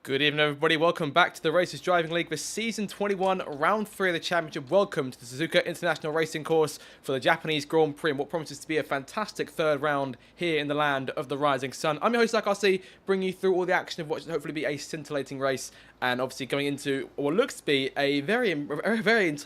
Good evening, everybody. Welcome back to the Racers Driving League for Season 21, Round 3 of the Championship. Welcome to the Suzuka International Racing Course for the Japanese Grand Prix, and what promises to be a fantastic third round here in the land of the rising sun. I'm your host, Zach RC, bringing you through all the action of what should hopefully be a scintillating race, and obviously going into what looks to be a very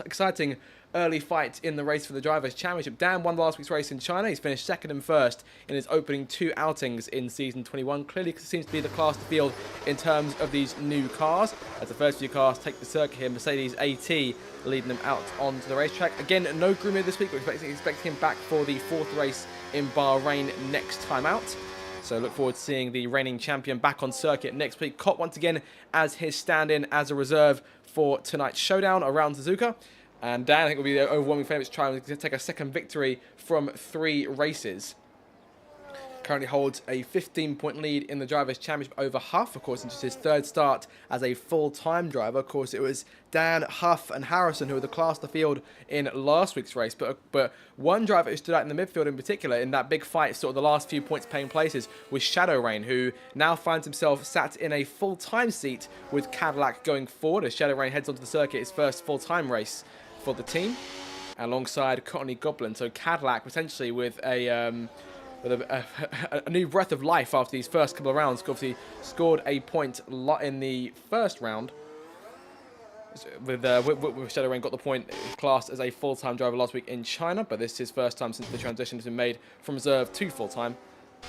exciting early fight in the race for the Drivers' Championship. Dan won last week's race in China. He's finished second and first in his opening two outings in Season 21. Clearly seems to be the class to field in terms of these new cars, as the first few cars take the circuit here. Mercedes AT leading them out onto the racetrack. Again, no Grumio this week. We're expecting him back for the fourth race in Bahrain next time out. So look forward to seeing the reigning champion back on circuit next week. Cott once again as his stand-in as a reserve for tonight's showdown around Suzuka. And Dan, I think, will be the overwhelming favourite to try and take a second victory from 3 races. Currently holds a 15-point lead in the Drivers' Championship over Huff, of course, in just his third start as a full-time driver. Of course, it was Dan, Huff and Harrison who were the class of the field in last week's race. But one driver who stood out in the midfield in particular in that big fight, sort of the last few points paying places, was Shadow Rain, who now finds himself sat in a full-time seat with Cadillac going forward as Shadow Rain heads onto the circuit, his first full-time race for the team, alongside Courtney Goblin. So Cadillac potentially with a new breath of life after these first couple of rounds. Obviously scored a point in the first round with Shadow Rain, got the point classed as a full-time driver last week in China, but this is his first time since the transition has been made from reserve to full-time.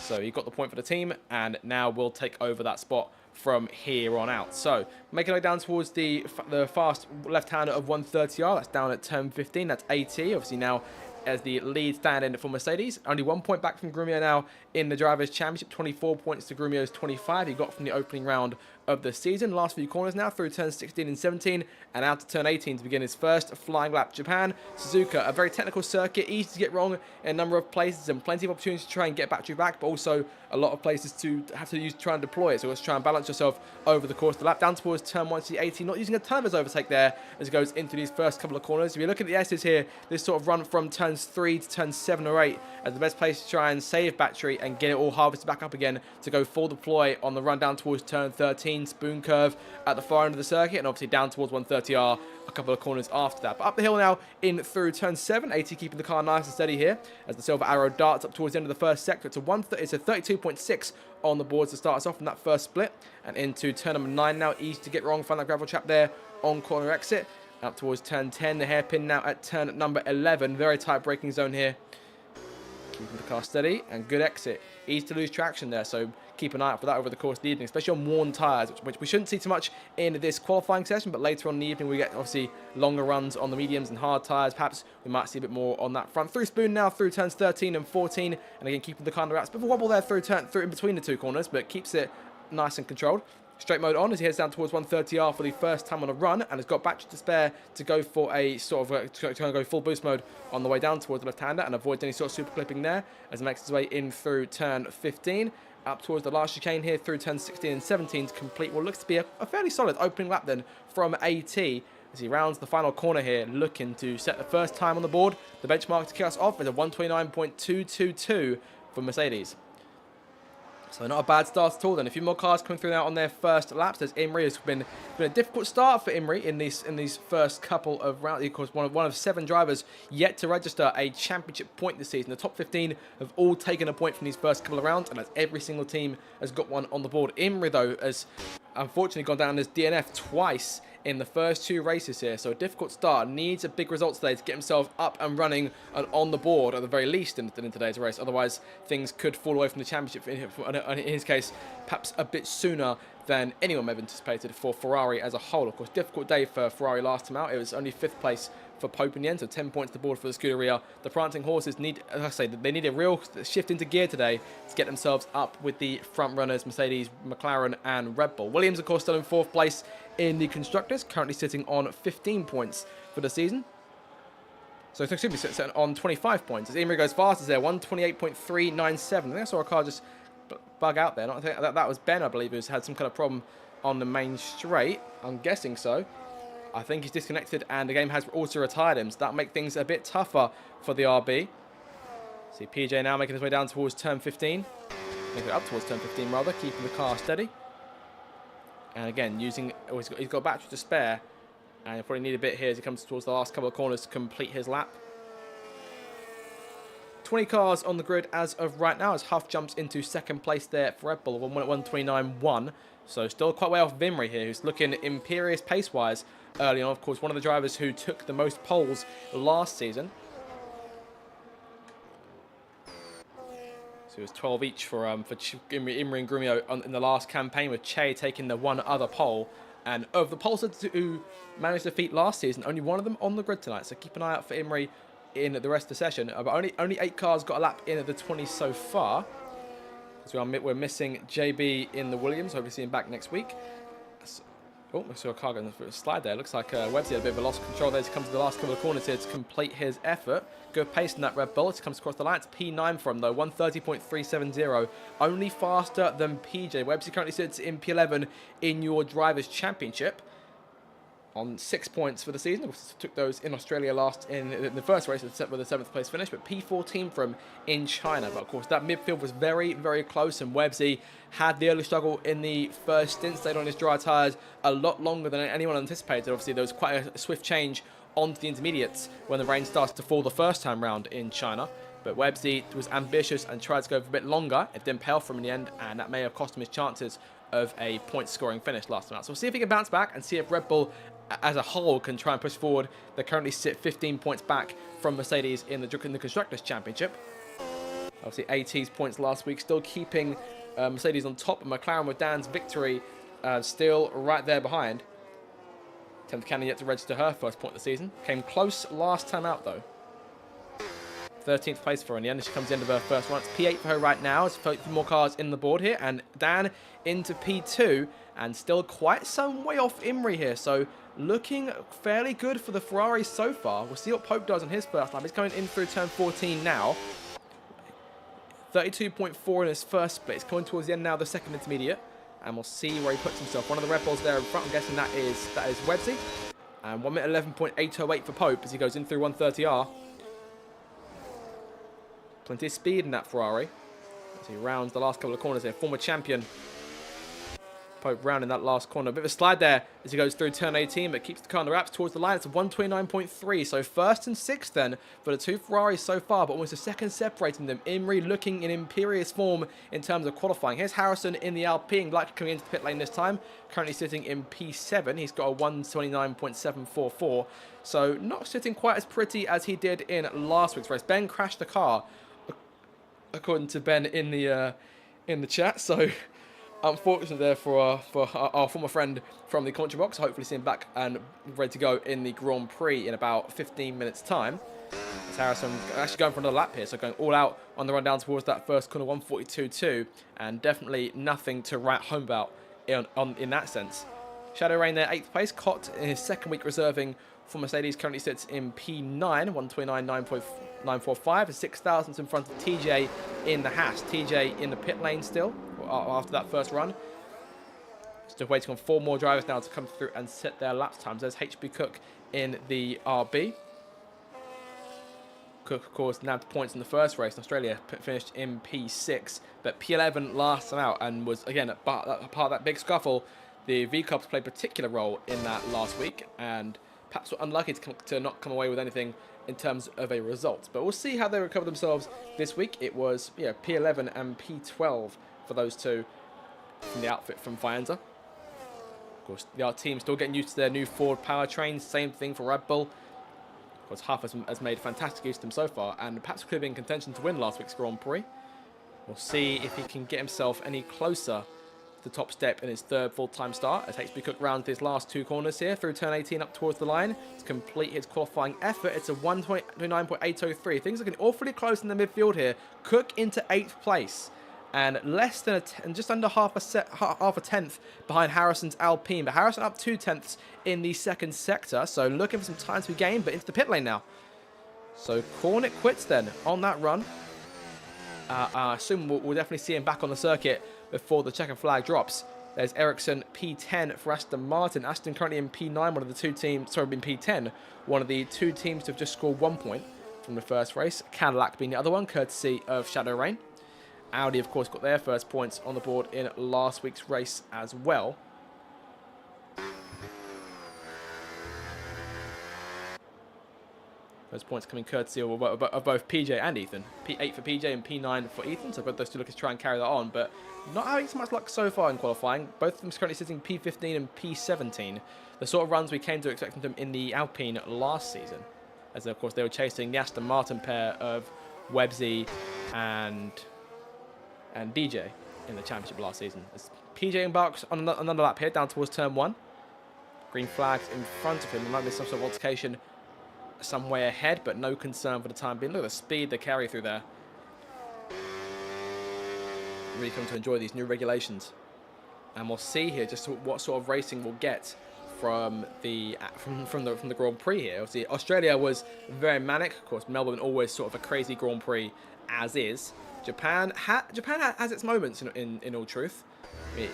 So he got the point for the team, and now will take over that spot from here on out. So making our way down towards the fast left-hander of 130R. That's down at turn 15. That's AT, obviously now as the lead stand-in for Mercedes. Only 1 point back from Grumio now in the Drivers' Championship. 24 points to Grumio's 25 he got from the opening round of the season. Last few corners now through turns 16 and 17 and out to turn 18 to begin his first flying lap. Japan, Suzuka, a very technical circuit, easy to get wrong in a number of places and plenty of opportunities to try and get battery back, but also a lot of places to have to use to try and deploy it. So let's try and balance yourself over the course of the lap. Down towards turn 1 to the 18, not using a ton of his overtake there as it goes into these first couple of corners. If you look at the S's here, this sort of run from turns 3 to turns 7 or 8 as the best place to try and save battery and get it all harvested back up again to go full deploy on the run down towards turn 13, spoon curve at the far end of the circuit, and obviously down towards 130R a couple of corners after that. But up the hill now in through turn 7, AT keeping the car nice and steady here as the silver arrow darts up towards the end of the first sector. It's a 32.6 on the boards to start us off from that first split, and into turn number 9 now. Easy to get wrong, find that gravel trap there on corner exit. Up towards turn 10, the hairpin now at turn number 11. Very tight braking zone here. Keeping the car steady and good exit. Easy to lose traction there, so keep an eye out for that over the course of the evening, especially on worn tyres, which we shouldn't see too much in this qualifying session, but later on in the evening we get obviously longer runs on the mediums and hard tyres. Perhaps we might see a bit more on that front. Through spoon now through turns 13 and 14, and again keeping the car on the wraps. Bit of a wobble there through in between the two corners, but keeps it nice and controlled. Straight mode on as he heads down towards 130R for the first time on a run, and has got battery to spare to go for a sort of to go full boost mode on the way down towards the left-hander and avoid any sort of super clipping there as he makes his way in through turn 15. Up towards the last chicane here through turn 16 and 17 to complete what looks to be a fairly solid opening lap then from AT as he rounds the final corner here, looking to set the first time on the board. The benchmark to kick us off is a 129.222 for Mercedes. So not a bad start at all then. A few more cars coming through now on their first laps. There's Imri. It's been a difficult start for Imri in these first couple of rounds. Of course, one of 7 drivers yet to register a championship point this season. The top 15 have all taken a point from these first couple of rounds, and that's every single team has got one on the board. Imri, though, has unfortunately gone down as DNF twice in the first 2 races here, so a difficult start. Needs a big result today to get himself up and running and on the board at the very least in today's race. Otherwise, things could fall away from the championship, in his case, perhaps a bit sooner than anyone may have anticipated for Ferrari as a whole. Of course, difficult day for Ferrari last time out. It was only 5th place for Pope in the end, so 10 points to the board for the Scuderia. The Prancing Horses need, as I say, they need a real shift into gear today to get themselves up with the front runners, Mercedes, McLaren and Red Bull. Williams, of course, still in 4th place in the Constructors, currently sitting on 15 points for the season. So excuse me, sitting on 25 points. As Imri goes fastest there, 128.397. I think I saw a car just bug out there. I think that was Ben, I believe, who's had some kind of problem on the main straight. I'm guessing so. I think he's disconnected and the game has also retired him, so that'll make things a bit tougher for the RB. See PJ now making his way down towards turn 15. Making it up towards turn 15 rather, keeping the car steady. And again, he's got a battery to spare. And he'll probably need a bit here as he comes towards the last couple of corners to complete his lap. 20 cars on the grid as of right now as Huff jumps into second place there for Red Bull, 1:29.1. So still quite way off Vimri here, who's looking imperious pace-wise early on. Of course, one of the drivers who took the most poles last season. So it was 12 each for Imri and Grumio in the last campaign, with Che taking the one other pole. And of the poles who managed to defeat last season, only one of them on the grid tonight. So keep an eye out for Imri in the rest of the session. But only 8 cars got a lap in of the 20 so far. So we're missing JB in the Williams. Hopefully see him back next week. Oh, I saw a car going through a slide there. Looks like Webbsy had a bit of a loss of control there to come to the last couple of corners here to complete his effort. Good pace in that Red Bull. It comes across the line. It's P9 for him, though. 1:30.370. Only faster than PJ. Webbsy currently sits in P11 in your Drivers' Championship on 6 points for the season. We took those in Australia last in the first race with a 7th place finish, but P14 from in China. But of course, that midfield was very, very close, and Webbsy had the early struggle in the first stint, stayed on his dry tyres a lot longer than anyone anticipated. Obviously, there was quite a swift change onto the intermediates when the rain started to fall the first time round in China. But Webbsy was ambitious and tried to go for a bit longer. It didn't pay off for him in the end, and that may have cost him his chances of a point-scoring finish last time out. So we'll see if he can bounce back and see if Red Bull as a whole can try and push forward. They currently sit 15 points back from Mercedes in the Constructors' Championship. Obviously, AT's points last week still keeping Mercedes on top, and McLaren with Dan's victory still right there behind. 10th Cannon yet to register her first point of the season. Came close last time out, though. 13th place for her in the end. She comes to the end of her first one. It's P8 for her right now. There's a few more cars in the board here, and Dan into P2, and still quite some way off Imri here. So looking fairly good for the Ferrari so far. We'll see what Pope does on his first lap. He's coming in through turn 14 now. 32.4 in his first split. He's coming towards the end now, the second intermediate. And we'll see where he puts himself. One of the Red Bulls there in front. I'm guessing that is Webbsy. And 1:11.808 for Pope as he goes in through 130R. Plenty of speed in that Ferrari as he rounds the last couple of corners here. Former champion Pope round in that last corner. A bit of a slide there as he goes through turn 18, but keeps the car on the wraps towards the line. It's a 1:29.3. So first and sixth then for the two Ferraris so far, but almost a second separating them. Imri looking in imperious form in terms of qualifying. Here's Harrison in the Alpine, likely coming into the pit lane this time. Currently sitting in P7. He's got a 1:29.744. So not sitting quite as pretty as he did in last week's race. Ben crashed the car, according to Ben in the chat. So unfortunate there for our former friend from the commentary box. Hopefully see him back and ready to go in the Grand Prix in about 15 minutes time. As Harrison actually going for another lap here, so going all out on the run down towards that first corner, 1:42.2, and definitely nothing to write home about in that sense. Shadow Rain there, 8th place. Cott in his second week reserving for Mercedes currently sits in P9, 1:29.945, and 6,000 in front of TJ in the Haas. TJ in the pit lane still after that first run. Still waiting on 4 more drivers now to come through and set their lap times. There's HB Cook in the RB. Cook, of course, nabbed points in the first race in Australia, finished in P6, but P11 last time out and was, again, part of that big scuffle. The V-Cups played a particular role in that last week, and perhaps were unlucky to not come away with anything in terms of a result. But we'll see how they recover themselves this week. It was P11 and P12 for those two from the outfit from Faenza. Of course, the team still getting used to their new Ford powertrain. Same thing for Red Bull. Of course, Huff has made fantastic use of them so far, and perhaps could have been in contention to win last week's Grand Prix. We'll see if he can get himself any closer to the top step in his third full-time start as HB Cook rounds his last 2 corners here through turn 18 up towards the line to complete his qualifying effort. It's a 1:29.803. Things are looking awfully close in the midfield here. Cook into 8th place and less than just under half a tenth behind Harrison's Alpine. But Harrison up 2 tenths in the second sector, so looking for some time to be gained, but into the pit lane now. So Cornick quits then on that run. I assume we'll definitely see him back on the circuit before the checkered flag drops. There's Ericsson P10 for Aston Martin. Aston currently in P9, one of the 2 teams, sorry, in P10, one of the 2 teams to have just scored 1 point from the first race. Cadillac being the other one, courtesy of Shadow Rain. Audi, of course, got their first points on the board in last week's race as well. Those points coming courtesy of both PJ and Ethan. P8 for PJ and P9 for Ethan. So both those two looking to try and carry that on, but not having so much luck so far in qualifying. Both of them currently sitting P15 and P17. The sort of runs we came to expect from them in the Alpine last season. As of course they were chasing the Aston Martin pair of Websy and DJ in the championship last season. As PJ embarks on another lap here down towards turn 1. Green flags in front of him. There might be some sort of altercation some way ahead, but no concern for the time being. Look at the speed they carry through there. Really come to enjoy these new regulations. And we'll see here just what sort of racing we'll get from the Grand Prix here. Obviously, Australia was very manic. Of course, Melbourne always sort of a crazy Grand Prix as is. Japan has its moments in all truth.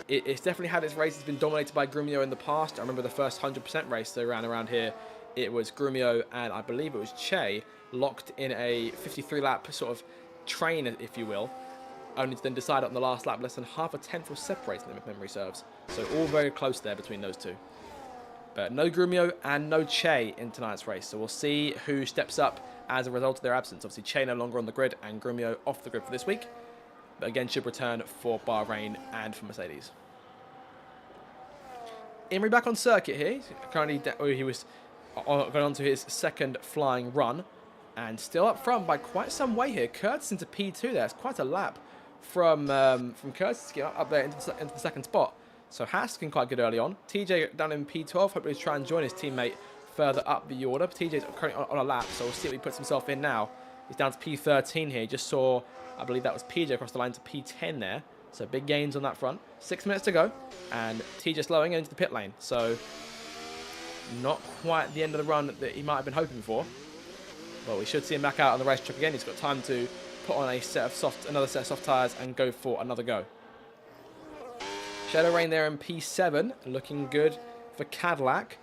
It's definitely had its races been dominated by Grumio in the past. I remember the first 100% race they ran around here. It was Grumio and I believe it was Che locked in a 53-lap sort of train, if you will, only to then decide on the last lap less than half a tenth was separating them, if memory serves. So all very close there between those two. But no Grumio and no Che in tonight's race. So we'll see who steps up as a result of their absence. Obviously, Che no longer on the grid and Grumio off the grid for this week. But again, should return for Bahrain and for Mercedes. Imrie back on circuit here. Currently, he was going on to his second flying run. And still up front by quite some way here. Curtis into P2 there. It's quite a lap from Curtis to get up there into the second spot. So Haas looking quite good early on. TJ down in P12. Hopefully he's trying to join his teammate further up the order. But TJ's currently on a lap, so we'll see what he puts himself in now. He's down to P13 here. He just saw, I believe that was PJ across the line to P10 there. So big gains on that front. 6 minutes to go. And TJ slowing into the pit lane. So not quite the end of the run that he might have been hoping for. Well, we should see him back out on the racetrack again. He's got time to put on another set of soft tyres and go for another go. Shadow Rain there in P7, looking good for Cadillac,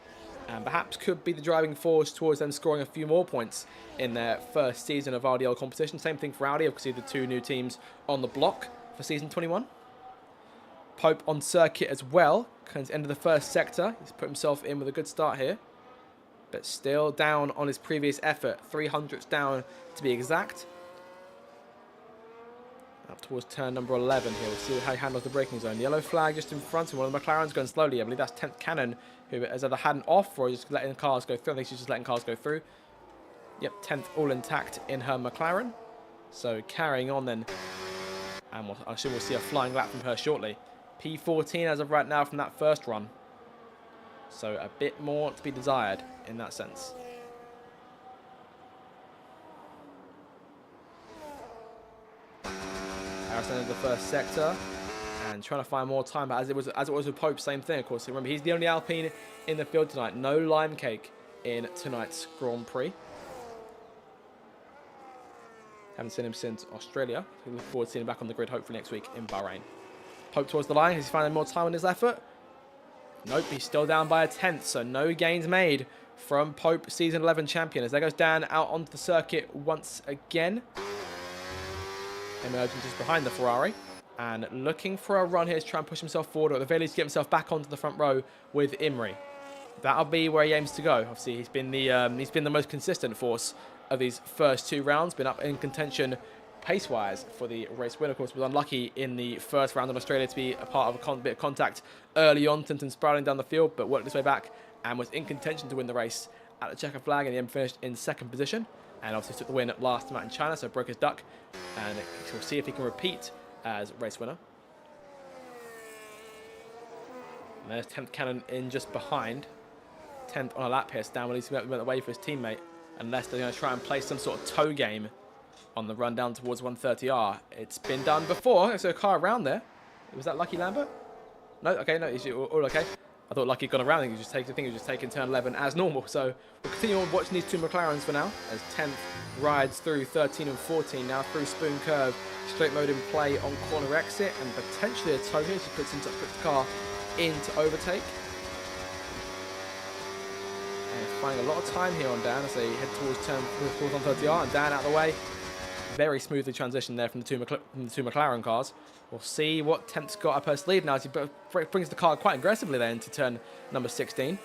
and perhaps could be the driving force towards them scoring a few more points in their first season of RDL competition. Same thing for Audi, obviously the two new teams on the block for season 21. Pope on circuit as well, comes into the first sector. He's put himself in with a good start here, but still down on his previous effort, 300ths down to be exact. Up towards turn number 11 here. We'll see how he handles the braking zone. Yellow flag just in front of him. One of the McLarens going slowly. I believe that's 10th Cannon, who has either had an off or just letting cars go through. I think she's just letting cars go through. Yep, 10th all intact in her McLaren. So carrying on then. And I assume we'll see a flying lap from her shortly. P14 as of right now from that first run. So a bit more to be desired in that sense. Harrison in the first sector and trying to find more time, but as it was with Pope, same thing of course. Remember, he's the only Alpine in the field tonight. No lime cake in tonight's Grand Prix. Haven't seen him since Australia. So we look forward to seeing him back on the grid hopefully next week in Bahrain. Pope towards the line. He's finding more time on his effort. Nope, he's still down by a tenth, so no gains made from Pope, season 11 champion. As there goes Dan out onto the circuit once again. Emerging just behind the Ferrari and looking for a run here to try and push himself forward, or at the very least get himself back onto the front row with Imrie. That'll be where he aims to go. Obviously, he's been the most consistent force of these first two rounds. Been up in contention pace-wise for the race win. Of course, was unlucky in the first round in Australia to be a part of a bit of contact early on, Tintin spiraling down the field, but worked his way back and was in contention to win the race at the checker flag, and then finished in second position. And obviously took the win last time out in China, so broke his duck. And we'll see if he can repeat as race winner. And there's 10th Cannon in just behind. 10th on a lap here. Stan Willis went away for his teammate. Unless they're going to try and play some sort of tow game on the run down towards 130R. It's been done before. There's a car around there. Was that Lucky Lambert? No? Okay, no, he's all okay. I thought Lucky got around. I think he was just taking turn 11 as normal. So we'll continue on watching these two McLarens for now. As 10th rides through 13 and 14 now through Spoon Curve. Straight mode in play on corner exit and potentially a tow here. She puts the car in to overtake. And finding a lot of time here on Dan as they head towards turn 130R, and Dan out of the way. Very smoothly transitioned there from the two McLaren cars. We'll see what 10th's got up her sleeve now as he brings the car quite aggressively there into turn number 16.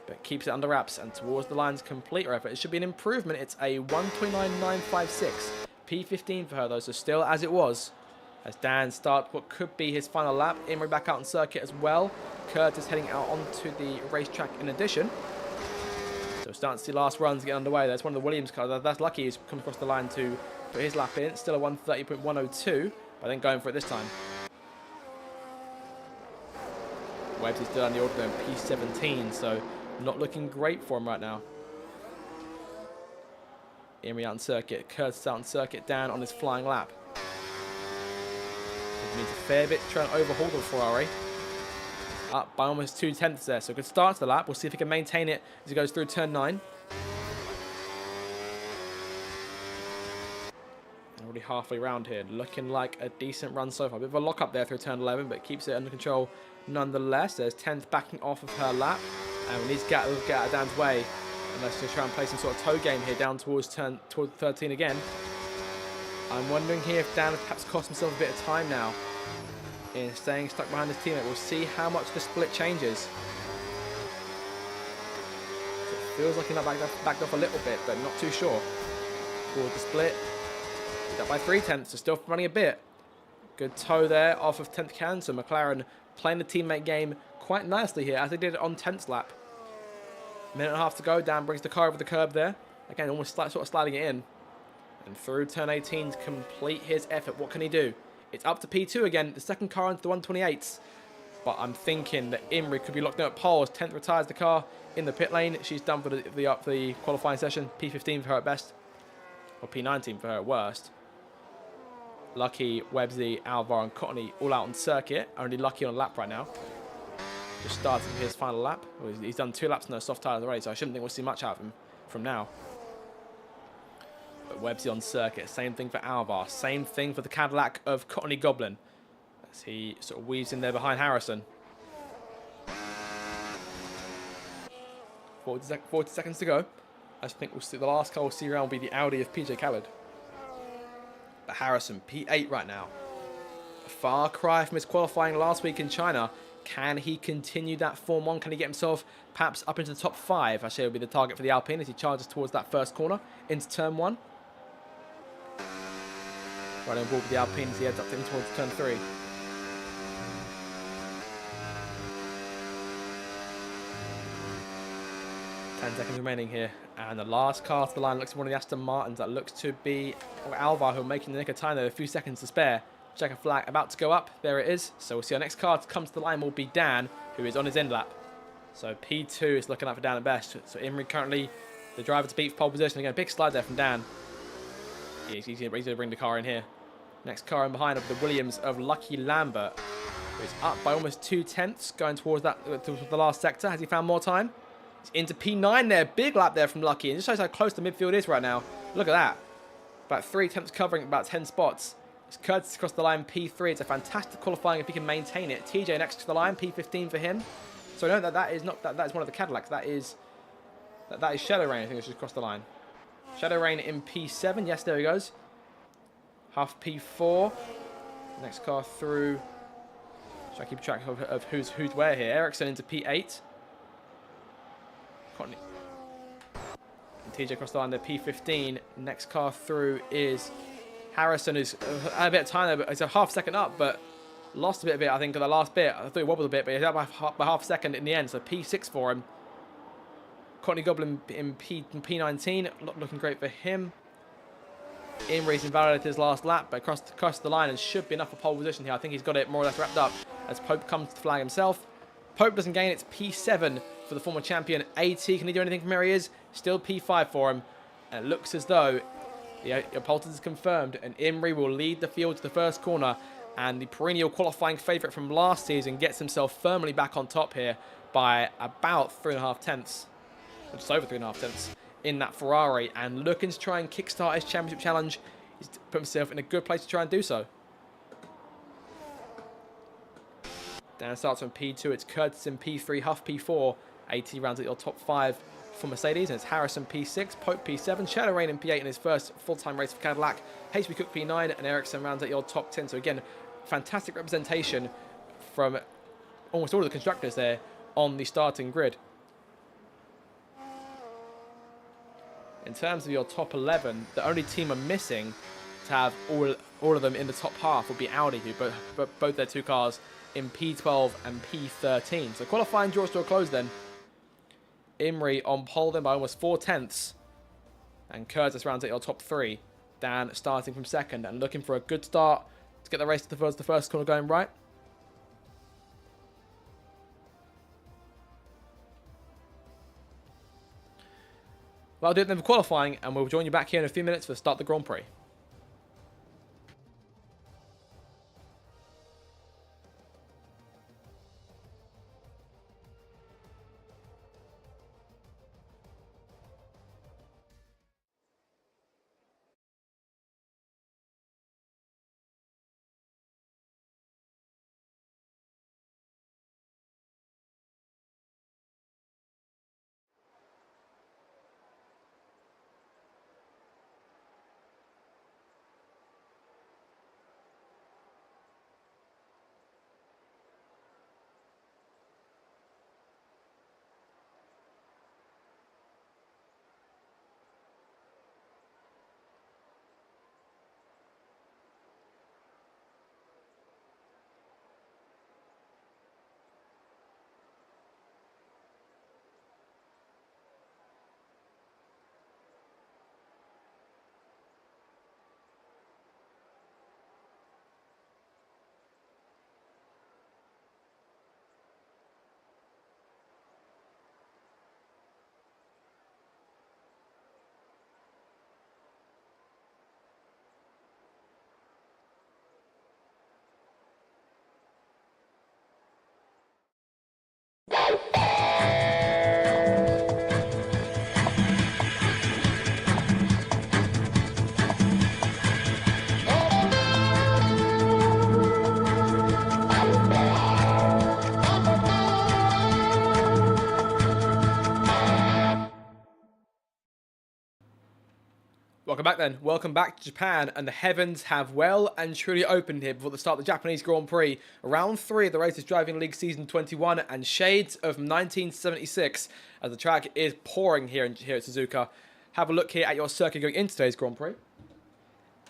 but keeps it under wraps and towards the line's complete effort. It should be an improvement. It's a 1:29.956. P15 for her though, so still as it was. As Dan starts what could be his final lap. Imrie back out on circuit as well. Curtis heading out onto the racetrack in addition. So we're starting to see last runs get underway. That's one of the Williams cars. That's lucky he's come across the line to put his lap in. Still a 1:30.102, but then going for it this time. Webbs is still on the order in P17, so not looking great for him right now. Imrie out on circuit. Curtis out on circuit. Dan on his flying lap. It needs a fair bit to try and overhaul the Ferrari. Up by almost 2/10 there, so good start to the lap. We'll see if he can maintain it as he goes through turn 9. And already halfway round here, looking like a decent run so far. A bit of a lock up there through turn 11, but keeps it under control nonetheless. There's 10th backing off of her lap, and we need to get out of Dan's way. And let's just try and play some sort of tow game here down towards 13 again. I'm wondering here if Dan has perhaps cost himself a bit of time now in staying stuck behind his teammate. We'll see how much the split changes. So it feels like he's not backed off a little bit, but not too sure. Toward the split. He's up by 3/10, so still running a bit. Good tow there off of 10th can, so McLaren playing the teammate game quite nicely here, as they did on 10th lap. Minute and a half to go. Dan brings the car over the curb there. Again, almost sort of sliding it in. And through turn 18 to complete his effort. What can he do? It's up to P2 again. The second car into the 128s. But I'm thinking that Imrie could be locked down at poles. 10th retires the car in the pit lane. She's done for the qualifying session. P15 for her at best. Or P19 for her at worst. Lucky, Webbsy, Alvar and Cottony all out on circuit. Only Lucky on a lap right now. Just starting his final lap. Well, he's done 2 laps on those soft tyres already, so I shouldn't think we'll see much out of him from now. But Webbsy on circuit. Same thing for Alvar. Same thing for the Cadillac of Cottony Goblin. As he sort of weaves in there behind Harrison. 40 seconds to go. I think we'll see the last car we'll see around will be the Audi of PJ Khaled. But Harrison, P8 right now. A far cry from his qualifying last week in China. Can he continue that Form 1? Can he get himself perhaps up into the top 5? I say it will be the target for the Alpine as he charges towards that first corner into turn 1. Right on board with the Alpine as he heads up in towards turn 3. Seconds remaining here, and the last car to the line looks like one of the Aston Martins. That looks to be Alvar, who are making the nick of time there, a few seconds to spare. Checker flag about to go up. There it is. So we'll see our next car to come to the line will be Dan, who is on his end lap. So P2 is looking up for Dan at best. So Imrie currently the driver to beat for pole position. Again, a big slide there from Dan. He's easy to bring the car in here. Next car in behind of the Williams of Lucky Lambert, who is up by almost 2/10, going towards the last sector. Has he found more time? He's into P9 there. Big lap there from Lucky. And just shows how close the midfield is right now. Look at that. About 3/10 covering about 10 spots. It's Curtis across the line, P3. It's a fantastic qualifying if he can maintain it. TJ next to the line, P15 for him. So no, that is not that is one of the Cadillacs. That is Shadow Rain, I think, it's just across the line. Shadow Rain in P7. Yes, there he goes. Half P4. Next car through. So I keep track of who's where here. Ericsson into P8. Cottony. And TJ across the line there, P15. Next car through is Harrison, who's had a bit of time there, but it's a half second up, but lost a bit of it, I think, in the last bit. I thought he wobbled a bit, but he's out by half a second in the end, so P6 for him. Cottony Goblin in P19, not looking great for him. Imrie's invalidated his last lap, but across the line and should be enough for pole position here. I think he's got it more or less wrapped up as Pope comes to the flag himself. Pope doesn't gain, it's P7 for the former champion. AT, can he do anything from where he is? Still P5 for him. And it looks as though the poll is confirmed, and Imrie will lead the field to the first corner, and the perennial qualifying favourite from last season gets himself firmly back on top here by about 3.5 tenths, just over 3.5 tenths in that Ferrari, and looking to try and kickstart his championship challenge. He's put himself in a good place to try and do so. Dan starts from P2, it's Curtis in P3, Huff P4, AT rounds at your top 5 for Mercedes, and it's Harrison P6, Pope P7, Shadow Rain in P8 in his first full-time race for Cadillac, HB Cook P9, and Ericsson rounds at your top 10. So again, fantastic representation from almost all of the constructors there on the starting grid. In terms of your top 11, the only team I'm missing to have all of them in the top half would be Audi, who both their 2 cars in P12 and P13. So qualifying draws to a close then. Imrie on pole then by almost 4 tenths. And Curtis rounds at your top 3. Dan starting from second and looking for a good start to get the race to the first corner going right. Well, I'll do it then for qualifying, and we'll join you back here in a few minutes for the start of the Grand Prix. Welcome back then. Welcome back to Japan, and the heavens have well and truly opened here before the start of the Japanese Grand Prix. Round 3 of the Racers Driving League Season 21 and shades of 1976 as the track is pouring here at Suzuka. Have a look here at your circuit going into today's Grand Prix.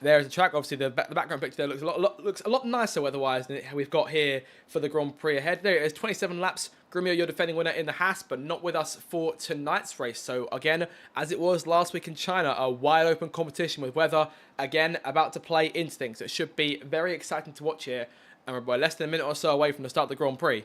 There's the track. Obviously, the background picture there looks a lot nicer weather-wise than we've got here for the Grand Prix ahead. There it is, 27 laps. Grumio, your defending winner in the Haas, but not with us for tonight's race. So again, as it was last week in China, a wide open competition with weather, again, about to play into things. It should be very exciting to watch here. And we're less than a minute or so away from the start of the Grand Prix.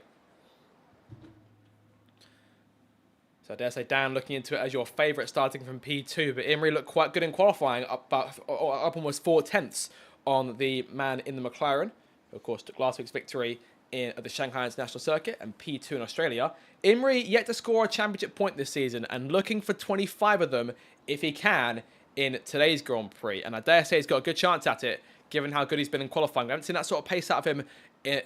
So I dare say Dan looking into it as your favourite starting from P2, but Imrie looked quite good in qualifying, up almost 4 tenths on the man in the McLaren, who of course took last week's victory at the Shanghai International Circuit and P2 in Australia. Imrie yet to score a championship point this season and looking for 25 of them if he can in today's Grand Prix. And I dare say he's got a good chance at it, given how good he's been in qualifying. We haven't seen that sort of pace out of him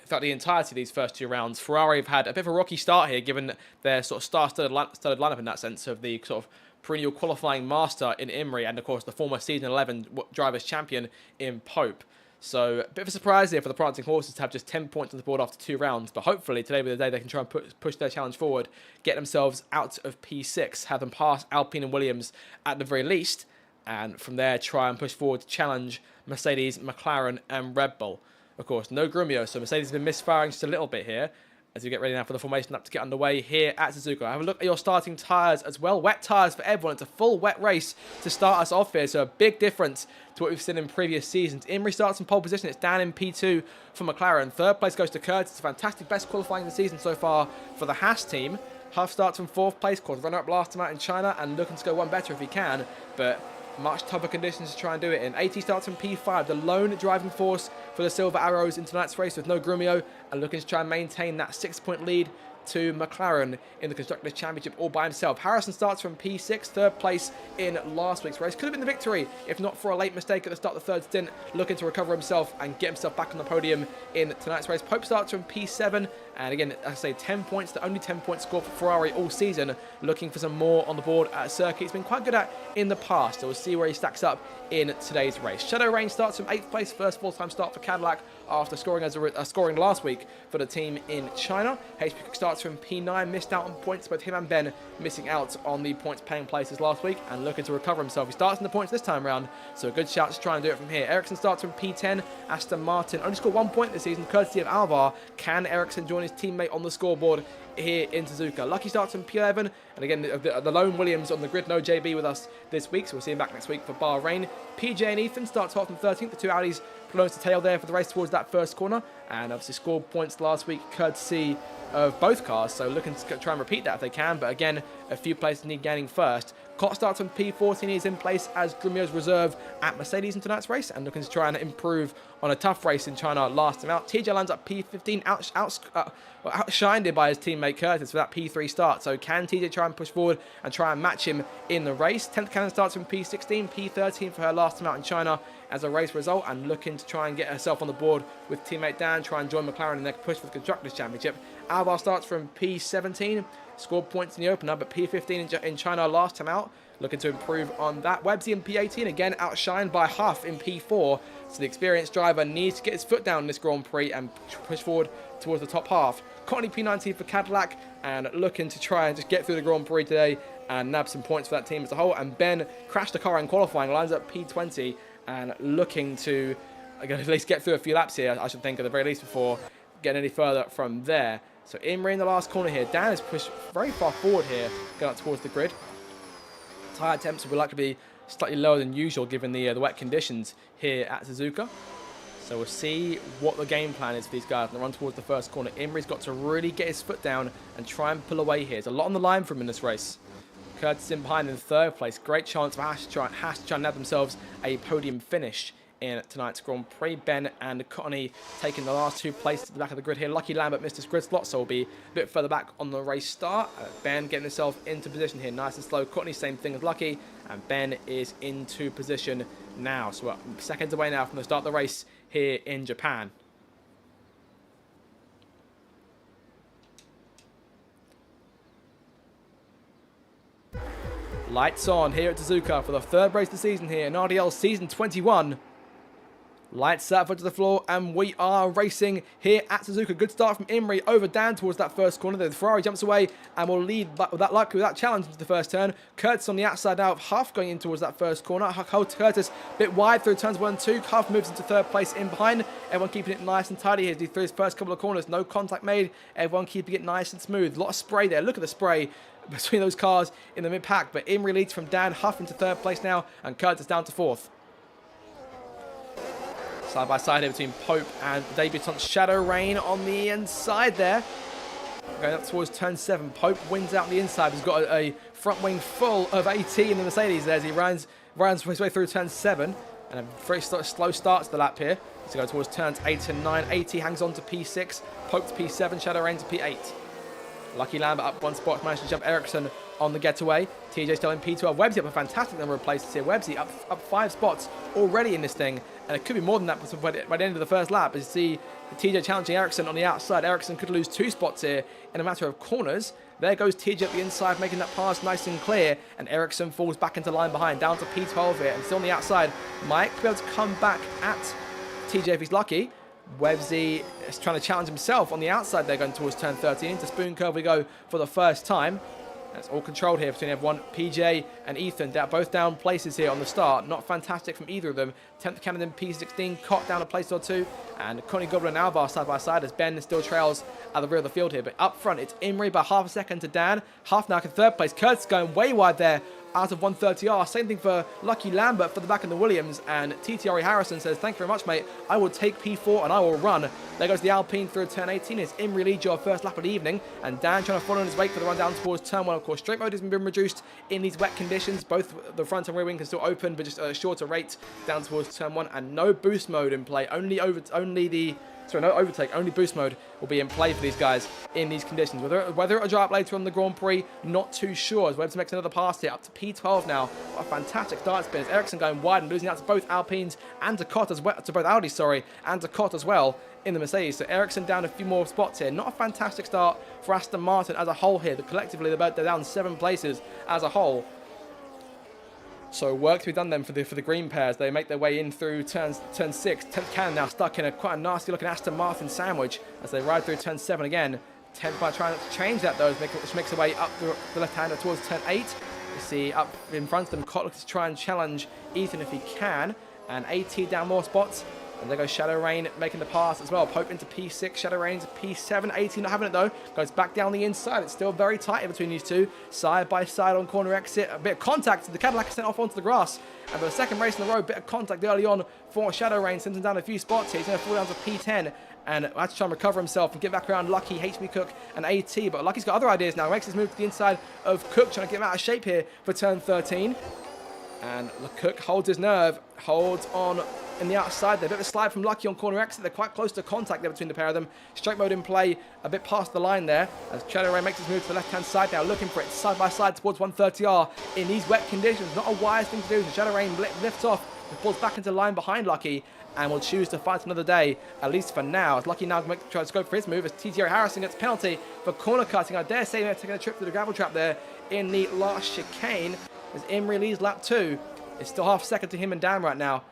throughout the entirety of these first 2 rounds. Ferrari have had a bit of a rocky start here, given their sort of star-studded lineup in that sense of the sort of perennial qualifying master in Imrie and, of course, the former Season 11 Drivers' Champion in Pope. So, a bit of a surprise here for the Prancing Horses to have just 10 points on the board after 2 rounds. But hopefully, today will be the day they can try and push their challenge forward, get themselves out of P6, have them pass Alpine and Williams at the very least, and from there try and push forward to challenge Mercedes, McLaren and Red Bull. Of course, no Grumio, so Mercedes has been misfiring just a little bit here as we get ready now for the formation lap to get underway here at Suzuka. Have a look at your starting tyres as well. Wet tyres for everyone. It's a full wet race to start us off here, so a big difference to what we've seen in previous seasons. Imrie starts in pole position. It's down in P2 for McLaren. 3rd place goes to Curtis. It's a fantastic best qualifying of the season so far for the Haas team. Huff starts from 4th place, of course, runner-up last time out in China and looking to go one better if he can, but much tougher conditions to try and do it in. AT starts from P5, the lone driving force for the Silver Arrows in tonight's race with no Grumio and looking to try and maintain that 6-point lead to McLaren in the Constructors' Championship all by himself. Harrison starts from P6, 3rd place in last week's race. Could have been the victory if not for a late mistake at the start of the 3rd stint, looking to recover himself and get himself back on the podium in tonight's race. Pope starts from P7, and again, as I say, 10 points, the only 10-point score for Ferrari all season, looking for some more on the board at a circuit he's been quite good at in the past. So we'll see where he stacks up in today's race. Shadow Rain starts from 8th place, first full-time start for Cadillac after scoring last week for the team in China. HP Quick starts from P9, missed out on points, both him and Ben missing out on the points paying places last week and looking to recover himself. He starts in the points this time around, so a good shout to try and do it from here. Ericsson starts from P10, Aston Martin only scored 1 point this season, courtesy of Alvar. Can Ericsson join his teammate on the scoreboard here in Suzuka? Lucky starts from P11, and again, the lone Williams on the grid, no JB with us this week, so we'll see him back next week for Bahrain. PJ and Ethan starts off from 13th, the two Audis close to tail there for the race towards that first corner, and obviously scored points last week courtesy of both cars, so looking to try and repeat that if they can, but again, a few places need gaining first. Cott starts on P14, he's in place as Grimio's reserve at Mercedes in tonight's race, and looking to try and improve on a tough race in China last time out. TJ lands up P15, outshined by his teammate Curtis for that P3 start, so can TJ try and push forward and try and match him in the race? 10th Cannon starts from P16, P13 for her last time out in China as a race result, and looking to try and get herself on the board with teammate Dan, try and join McLaren in their push for the Constructors' Championship. Alvar starts from P17, scored points in the opener, but P15 in China last time out, looking to improve on that. Websy in P18, again outshined by Huff in P4, so the experienced driver needs to get his foot down in this Grand Prix and push forward towards the top half. Courtney P19 for Cadillac, and looking to try and just get through the Grand Prix today and nab some points for that team as a whole. And Ben crashed the car in qualifying, lines up P20, and looking to at least get through a few laps here, I should think, at the very least, before getting any further from there. So Imri in the last corner here. Dan is pushed very far forward here, going up towards the grid. Tyre temps will likely to be slightly lower than usual given the wet conditions here at Suzuka. So we'll see what the game plan is for these guys and run towards the first corner. Imri's got to really get his foot down and try and pull away here. There's a lot on the line for him in this race. Curtis in behind in third place. Great chance for Haas to try and nab themselves a podium finish in tonight's Grand Prix. Ben and Courtney taking the last two places at the back of the grid here. Lucky Lambert missed his grid slot, so will be a bit further back on the race start. Ben getting himself into position here, nice and slow. Courtney, same thing as Lucky, and Ben is into position now. So we're seconds away now from the start of the race here in Japan. Lights on here at Suzuka for the third race of the season here in RDL Season 21. Lights out to the floor, and we are racing here at Suzuka. Good start from Imri over Dan towards that first corner. The Ferrari jumps away and will lead without challenge into the first turn. Curtis on the outside now of Huff going in towards that first corner. Curtis a bit wide through turns 1 and 2. Huff moves into third place in behind. Everyone keeping it nice and tidy here through his first couple of corners. No contact made. Everyone keeping it nice and smooth. A lot of spray there. Look at the spray between those cars in the mid-pack. But Imri leads from Dan. Huff into third place now, and Curtis down to fourth. Side by side here between Pope and debutant Shadow Rain on the inside there. Going up towards turn 7. Pope wins out on the inside. He's got a front wing full of AT in the Mercedes there as he runs his way through turn 7. And a very slow start to the lap here. He's going towards turns 8 and 9. AT hangs on to P6. Pope to P7. Shadow Rain to P8. Lucky Lambert up one spot, managed to jump Ericsson on the getaway. TJ still in P12. Websy up a fantastic number of places here. Websy up 5 spots already in this thing, and it could be more than that by the end of the first lap. As you see TJ challenging Ericsson on the outside. Ericsson could lose 2 spots here in a matter of corners. There goes TJ up the inside, making that pass nice and clear, and Ericsson falls back into line behind, down to P12 here, and still on the outside. Mike be able to come back at TJ if he's lucky. Websy is trying to challenge himself on the outside. They're going towards turn 13. Into spoon curve we go for the first time. That's all controlled here between everyone. PJ and Ethan, they're both down places here on the start. Not fantastic from either of them. 10th Camden P16, Cott down a place or 2. And Connie Goblin and Alvar side by side as Ben still trails at the rear of the field here. But up front, it's Imri by half a second to Dan. Half now in third place. Kurt's going way wide there out of 130R. Same thing for Lucky Lambert for the back in the Williams. And TTRE Harrison says, thank you very much, mate. I will take P4 and I will run. There goes the Alpine through turn 18. It's Imri leads your first lap of the evening. And Dan trying to follow in his wake for the run down towards turn 1. Of course, straight mode has been reduced in these wet conditions. Both the front and rear wing can still open, but just at a shorter rate down towards turn 1. And no boost mode in play. No overtake, only boost mode will be in play for these guys in these conditions. Whether it'll dry up later on the Grand Prix, not too sure. As Webster makes another pass here, up to P12 now. What a fantastic start spin. Ericsson going wide and losing out to both Alpines and to Cott as well, to both Audi, and to Cott as well in the Mercedes. So Ericsson down a few more spots here. Not a fantastic start for Aston Martin as a whole here. Collectively, they're down 7 places as a whole. So work to be done then for the green pairs. They make their way in through turn 6. 10th cannon now stuck in quite a nasty looking Aston Martin sandwich as they ride through turn 7 again. 10th by trying to change that though, which makes their way up the left hander towards turn 8. You see up in front of them, Cott looks to try and challenge Ethan if he can. And AT down more spots. And there goes Shadow Rain making the pass as well. Pope into P6, Shadow Rain into P7. AT not having it though. Goes back down the inside. It's still very tight in between these two. Side by side on corner exit. A bit of contact. The Cadillac is sent off onto the grass. And for the second race in a row, bit of contact early on for Shadow Rain. Sends him down a few spots here. He's going to fall down to P10. And has to try and recover himself and get back around Lucky, HB Cook and AT. But Lucky's got other ideas now. Makes his move to the inside of Cook, trying to get him out of shape here for turn 13. And Cook holds his nerve, holds on in the outside there. A bit of a slide from Lucky on corner exit. They're quite close to contact there between the pair of them. Straight mode in play a bit past the line there as Shadow Rain makes his move to the left-hand side now, looking for it side by side towards 130R in these wet conditions. Not a wise thing to do. So Shadow Rain lifts off and falls back into line behind Lucky and will choose to fight another day, at least for now. As Lucky now tries to go for his move as TJ Harrison gets penalty for corner cutting. I dare say they're taking a trip to the gravel trap there in the last chicane as Imrie leads lap 2. It's still half a second to him and Dan right now.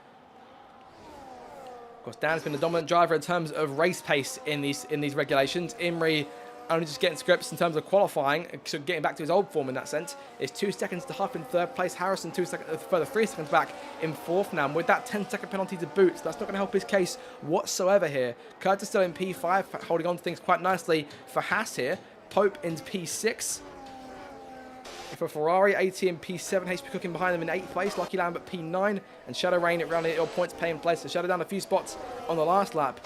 Of course, Dan's been the dominant driver in terms of race pace in these regulations. Imrie only just getting scripts in terms of qualifying, so getting back to his old form in that sense. It's 2 seconds to Huff in 3rd place. Harrison 2 seconds, further 3 seconds back in 4th now. And with that 10-second penalty to boot, so that's not going to help his case whatsoever here. Curtis still in P5, holding on to things quite nicely for Haas here. Pope into P6. For Ferrari, AT in P7, HP Cooking behind them in 8th place, Lucky Lambert P9, and Shadow Rain around the points paying place. So Shadow down a few spots on the last lap,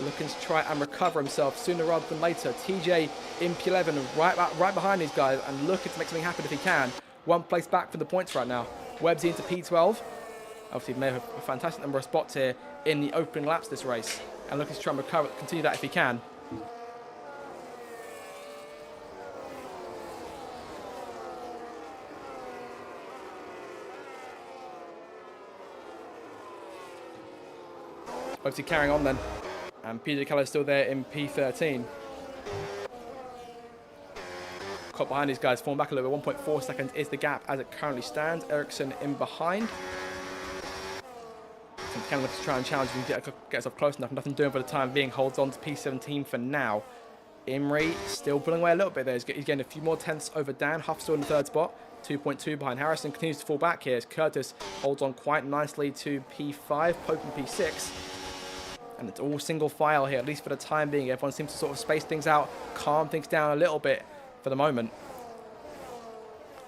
looking to try and recover himself sooner rather than later. TJ in P11, right behind these guys, and looking to make something happen if he can. 1 place back for the points right now. Webbsy into P12. Obviously, may have a fantastic number of spots here in the opening laps this race, and looking to try and recover, continue that if he can. Obviously carrying on then, and PJ Keller still there in P13. Caught behind these guys, falling back a little bit. 1.4 seconds is the gap as it currently stands. Ericsson in behind. Keller looks to try and challenge and get himself close enough. Nothing doing for the time being. Holds on to P17 for now. Imrie still pulling away a little bit there. He's getting a few more tenths over Dan. Huff still in the 3rd spot. 2.2 behind. Harrison continues to fall back here as Curtis holds on quite nicely to P5. Pope in P6. And it's all single file here, at least for the time being. Everyone seems to sort of space things out, calm things down a little bit for the moment.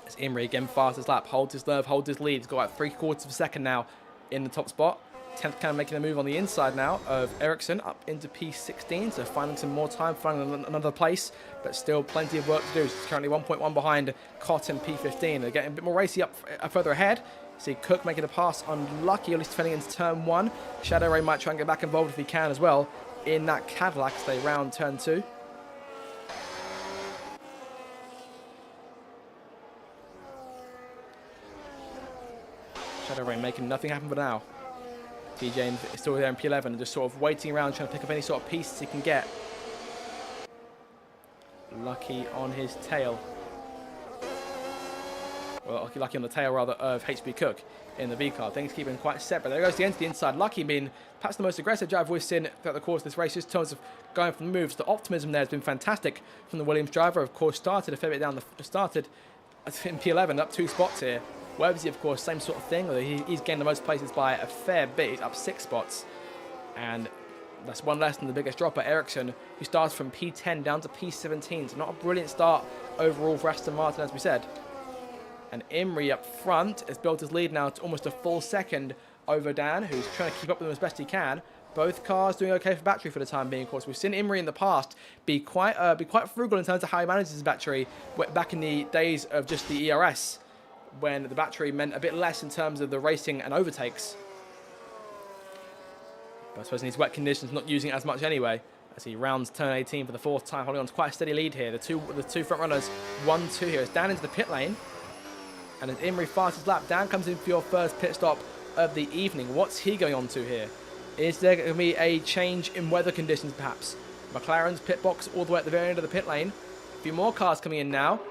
As Imrie again, fastest lap, holds his nerve, holds his lead. He's got about 3/4 of a second now in the top spot. 10th kind of making a move on the inside now of Ericsson up into P16. So finding some more time, finding another place, but still plenty of work to do. He's currently 1.1 behind Cott in P15. They're getting a bit more racy up further ahead. See Cook making a pass unlucky, at least defending into turn 1. Shadow Rain might try and get back involved if he can as well in that Cadillac as they round turn 2. Shadow Rain making nothing happen for now. TJ is still there in P11 and just sort of waiting around, trying to pick up any sort of pieces he can get. Lucky on his tail. Well, Lucky on the tail, rather, of HB Cook in the V car. Things keeping quite separate. There goes the end to the inside. Lucky being perhaps the most aggressive driver we've seen throughout the course of this race, just in terms of going from the moves. The optimism there has been fantastic from the Williams driver. Of course, started a fair bit down started in P11, up 2 spots here. Webbsy, of course, same sort of thing. Although he's gained the most places by a fair bit. He's up 6 spots. And that's one less than the biggest dropper, Ericsson, who starts from P10 down to P17. So not a brilliant start overall for Aston Martin, as we said. And Imrie up front has built his lead now to almost a full second over Dan, who's trying to keep up with him as best he can. Both cars doing okay for battery for the time being. Of course, we've seen Imrie in the past be quite frugal in terms of how he manages his battery back in the days of just the ERS, when the battery meant a bit less in terms of the racing and overtakes. But I suppose in these wet conditions, not using it as much anyway, as he rounds turn 18 for the 4th time, holding on to quite a steady lead here. The two front runners, 1-2 here. As Dan into the pit lane, and as Imrie fastest lap, Dan comes in for your first pit stop of the evening. What's he going on to here? Is there going to be a change in weather conditions, perhaps? McLaren's pit box all the way at the very end of the pit lane. A few more cars coming in now.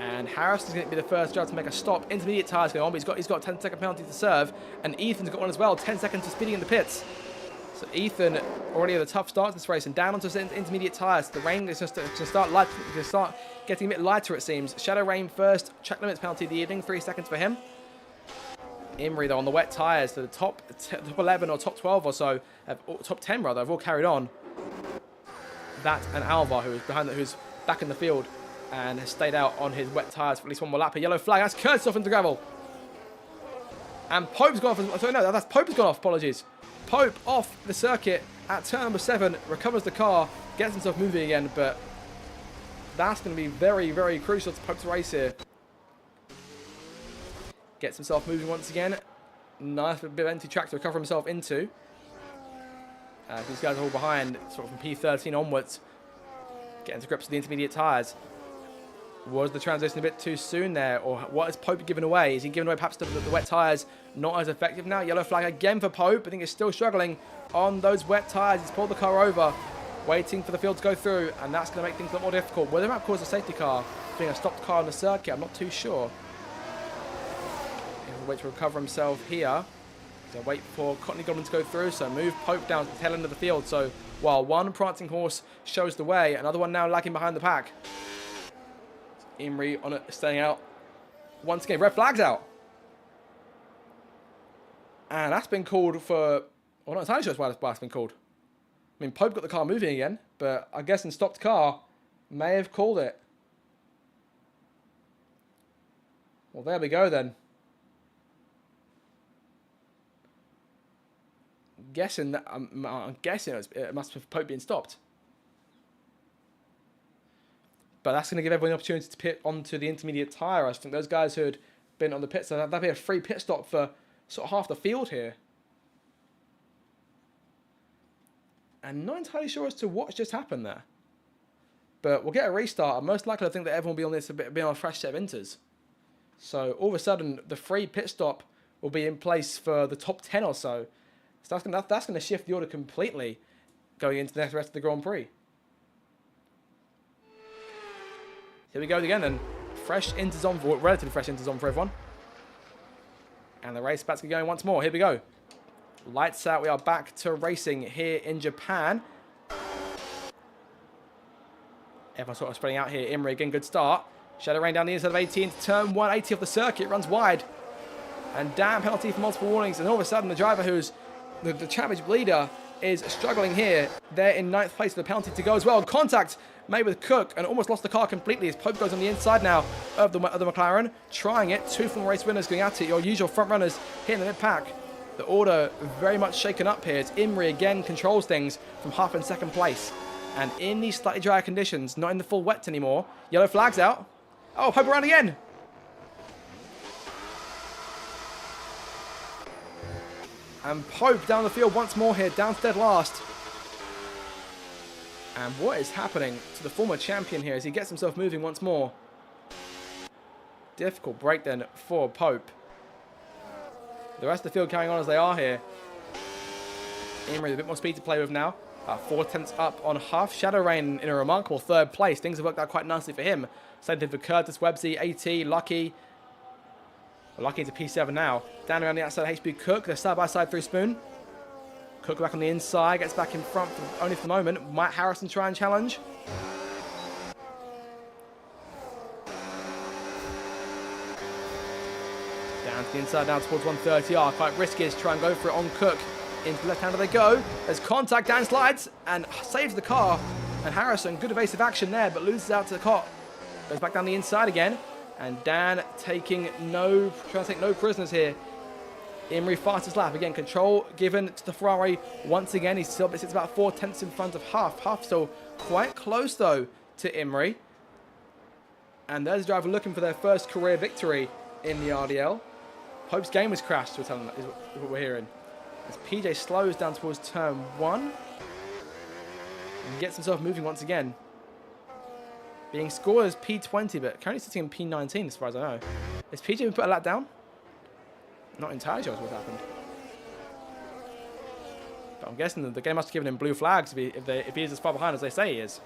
And Harrison's going to be the first driver to make a stop. Intermediate tyres going on, but he's got a 10-second penalty to serve. And Ethan's got one as well, 10 seconds to speeding in the pits. So Ethan already had a tough start to this race and down onto his intermediate tyres. The rain is going to start getting a bit lighter, it seems. Shadow Rain first, track limits penalty of the evening, 3 seconds for him. Imrie, though, on the wet tyres, to the top 11 or top 12 or so, top 10 rather, have all carried on. That and Alvar, who's back in the field and has stayed out on his wet tyres for at least one more lap. A yellow flag, that's Curtis off into gravel. And Pope's gone off, sorry, no, that's Pope has gone off, apologies. Pope off the circuit at turn number 7, recovers the car, gets himself moving again, but that's going to be very, very crucial to Pope's race here. Gets himself moving once again. Nice bit of empty track to recover himself into. These guys are all behind, sort of from P13 onwards. Getting to grips with the intermediate tyres. Was the transition a bit too soon there? Or what is Pope giving away? Is he giving away perhaps the wet tyres not as effective now? Yellow flag again for Pope. I think he's still struggling on those wet tyres. He's pulled the car over, waiting for the field to go through, and that's going to make things a lot more difficult. Whether that might cause a safety car being a stopped car on the circuit, I'm not too sure. He'll wait to recover himself here. So wait for Courtney Godwin to go through, so move Pope down to the tail end of the field. So while one prancing horse shows the way, another one now lagging behind the pack. Imrie on it, staying out. Once again, red flag's out. And that's been called for... Well, not entirely sure why that's been called. I mean, Pope got the car moving again, but I guess in stopped car, may have called it. Well, there we go then. I'm guessing it must have Pope being stopped. But that's going to give everyone the opportunity to pit onto the intermediate tyre. I think those guys who had been on the pit, so that'd be a free pit stop for sort of half the field here. And not entirely sure as to what just happened there. But we'll get a restart. I'm most likely to think that everyone will be on this be on a fresh set of inters. So all of a sudden, the free pit stop will be in place for the top 10 or so. So that's going to shift the order completely going into the rest of the Grand Prix. Here we go again then. Fresh inters on, relatively fresh inters on for everyone. And the race back's going once more. Here we go. Lights out. We are back to racing here in Japan. Everyone's sort of spreading out here. Imrie again, good start. Shadow Rain down the inside of 18 to turn 180 off the circuit. Runs wide. And damn penalty for multiple warnings. And all of a sudden, the driver who's the championship leader is struggling here. They're in 9th place with the penalty to go as well. Contact made with Cook and almost lost the car completely as Pope goes on the inside now of the McLaren. Trying it. 2 former race winners going at it. Your usual front runners here in the mid-pack. The order very much shaken up here. As Imrie again controls things from half and 2nd place. And in these slightly drier conditions, not in the full wet anymore. Yellow flag's out. Oh, Pope around again. And Pope down the field once more here, down to dead last. And what is happening to the former champion here as he gets himself moving once more? Difficult break then for Pope. The rest of the field carrying on as they are here. Imrie with a bit more speed to play with now. 4 tenths up on Huff. Shadow Rain in a remarkable 3rd place. Things have worked out quite nicely for him. Same thing for Curtis, Websy, AT, Lucky. Lucky to P7 now. Down around the outside, HB Cook. They're side by side through Spoon. Cook back on the inside. Gets back in front only for the moment. Might Harrison try and challenge? Down to the inside now towards 130R. Quite risky to try and go for it on Cook. Into the left-hander they go. There's contact, down slides and saves the car. And Harrison, good evasive action there, but loses out to the cop. Goes back down the inside again. And Dan trying to take no prisoners here. Imrie fastest lap. Again, control given to the Ferrari once again. He still sits about 4 tenths in front of Huff. Huff still quite close, though, to Imrie. And there's the driver looking for their first career victory in the RDL. Pope's game was crashed, we're telling them, is what we're hearing. As PJ slows down towards turn 1. And gets himself moving once again. Being scored as P20, but currently sitting in P19 as far as I know. Has PJ been put a lap down? Not entirely sure what happened. But I'm guessing that the game must have given him blue flags if he is as far behind as they say he is.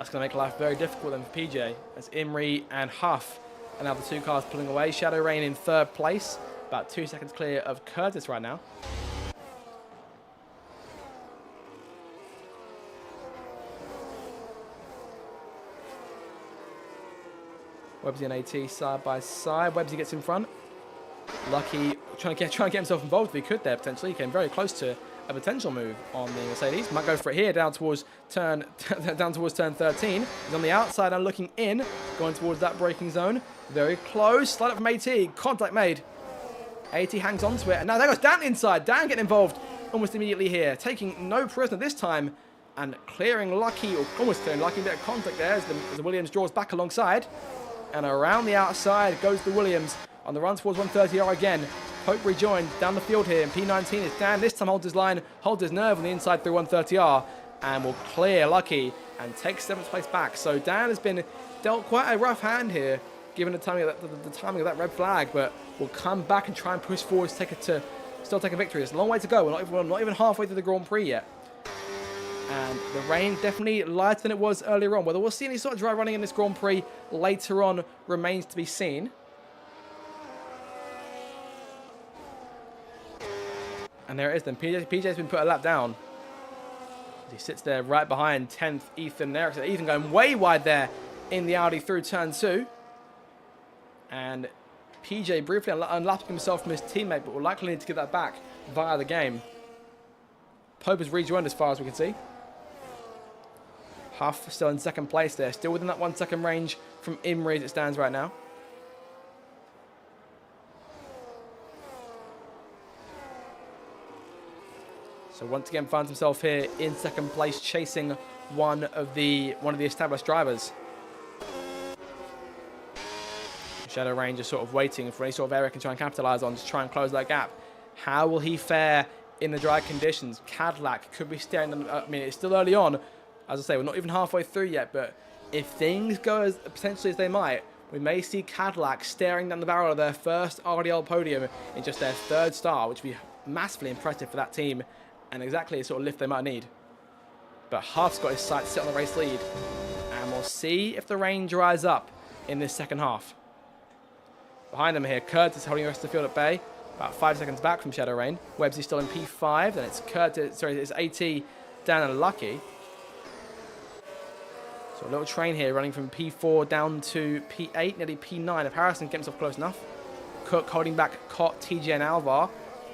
That's going to make life very difficult then for PJ, as Imri and Huff are now the two cars pulling away. Shadow Rain in third place, about 2 seconds clear of Curtis right now. Websy and AT side by side. Websy gets in front. Lucky trying to get himself involved if he could there potentially. He came very close to a potential move on the Mercedes. Might go for it here down towards turn 13. He's on the outside and looking in, going towards that braking zone. Very close. Slide up from AT. Contact made. AT hangs on to it, and now there goes Dan inside. Dan getting involved almost immediately here, taking no prisoner this time and clearing Lucky, or almost clearing Lucky. A bit of contact there as the Williams draws back alongside. And around the outside goes the Williams on the run towards 130R again. Pope rejoined down the field here. And P19 is Dan. This time holds his line, holds his nerve on the inside through 130R. And will clear Lucky and take 7th place back. So Dan has been dealt quite a rough hand here, given the timing of that red flag. But will come back and try and push forward to still take a victory. It's a long way to go. We're not even halfway through the Grand Prix yet. And the rain definitely lighter than it was earlier on. Whether we'll see any sort of dry running in this Grand Prix later on remains to be seen. And there it is then. PJ's been put a lap down. He sits there right behind 10th Ethan Eriksson. Ethan going way wide there in the Audi through turn 2. And PJ briefly unlapping himself from his teammate, but will likely need to get that back via the game. Pope has rejoined as far as we can see. Huff still in 2nd place there, still within that 1 second range from Imri as it stands right now. So once again finds himself here in 2nd place, chasing one of the established drivers. Shadow Rain just sort of waiting for any sort of area he can try and capitalize on to try and close that gap. How will he fare in the dry conditions? Cadillac could be staring them. I mean, it's still early on. As I say, we're not even halfway through yet, but if things go as potentially as they might, we may see Cadillac staring down the barrel of their first RDL podium in just their 3rd start, which would be massively impressive for that team and exactly the sort of lift they might need. But Huff's got his sights set on the race lead, and we'll see if the rain dries up in this 2nd half. Behind them here, Curtis holding the rest of the field at bay, about 5 seconds back from Shadow Rain. Webbsy's still in P5, then it's Curtis, sorry, it's AT, Dan and Lucky. So a little train here running from P4 down to P8, nearly P9. If Harrison gets himself close enough. Cook holding back Cott, TJ and Alvar.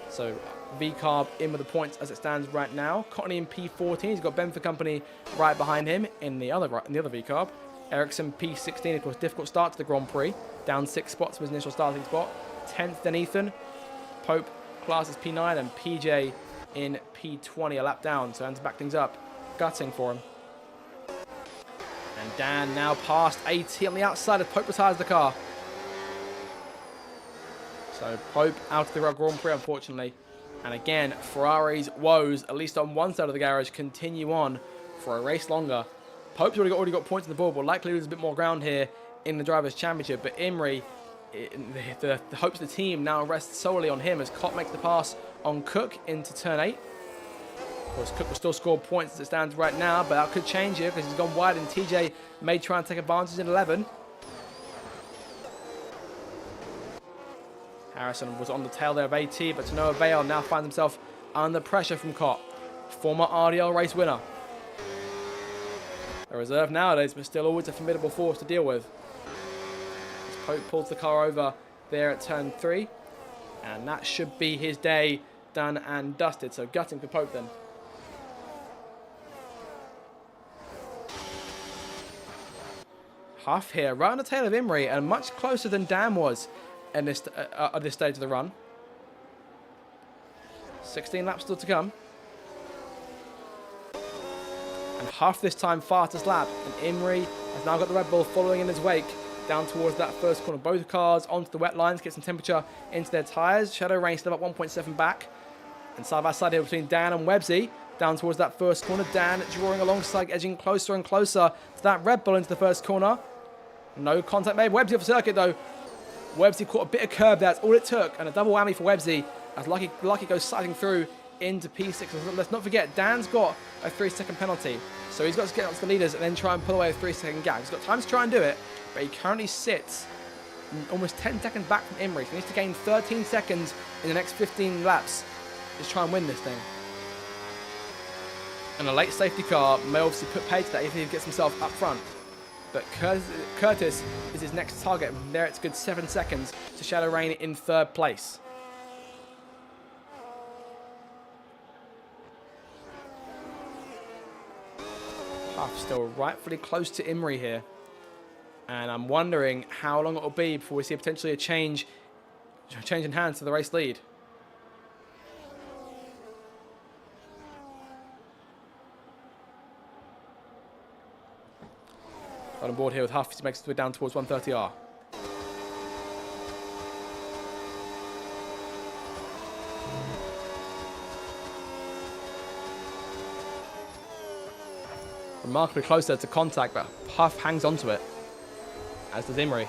So V-Carb in with the points as it stands right now. Cottney in P14. He's got Benford Company right behind him in the other V-Carb. Ericsson P16, of course, difficult start to the Grand Prix. Down 6 spots from his initial starting spot. 10th then Ethan. Pope classes P9 and PJ in P20, a lap down. So hands back things up. Gutting for him. And Dan now past AT on the outside as Pope retires the car. So Pope out of the Grand Prix, unfortunately. And again, Ferrari's woes, at least on one side of the garage, continue on for a race longer. Pope's already got points on the board, but likely lose a bit more ground here in the Drivers' Championship. But Imri, the hopes of the team now rest solely on him as Cott makes the pass on Cook into turn 8. Of course, Cook will still score points as it stands right now, but that could change here because he's gone wide and TJ may try and take advantage in 11. Harrison was on the tail there of AT, but to no avail. Now finds himself under pressure from Cott, former RDL race winner. A reserve nowadays, but still always a formidable force to deal with. As Pope pulls the car over there at turn 3, and that should be his day done and dusted. So gutting for Pope then. Huff here, right on the tail of Imri, and much closer than Dan was at this stage of the run. 16 laps still to come. And Huff this time fastest lap, and Imri has now got the Red Bull following in his wake down towards that first corner. Both cars onto the wet lines, get some temperature into their tyres. Shadow Rain still up 1.7 back. And side by side here between Dan and Webbsy, down towards that first corner. Dan drawing alongside, edging closer and closer to that Red Bull into the first corner. No contact made. Webbsy off the circuit though. Webbsy caught a bit of curb there. That's all it took. And a double whammy for Webbsy as Lucky goes sliding through into P6. Let's not forget, Dan's got a 3-second penalty. So he's got to get up to the leaders and then try and pull away a 3-second gap. He's got time to try and do it, but he currently sits almost 10 seconds back from Imrie. So he needs to gain 13 seconds in the next 15 laps to try and win this thing. And a late safety car may obviously put paid to that if he gets himself up front. But Curtis is his next target. And there it's a good 7 seconds to Shadow Rain in 3rd place. Huff still rightfully close to Imrie here. And I'm wondering how long it will be before we see potentially a change in hands to the race lead. Got on board here with Huff as he makes his way down towards 130R. Remarkably close there to contact, but Huff hangs onto it, as does Imrie.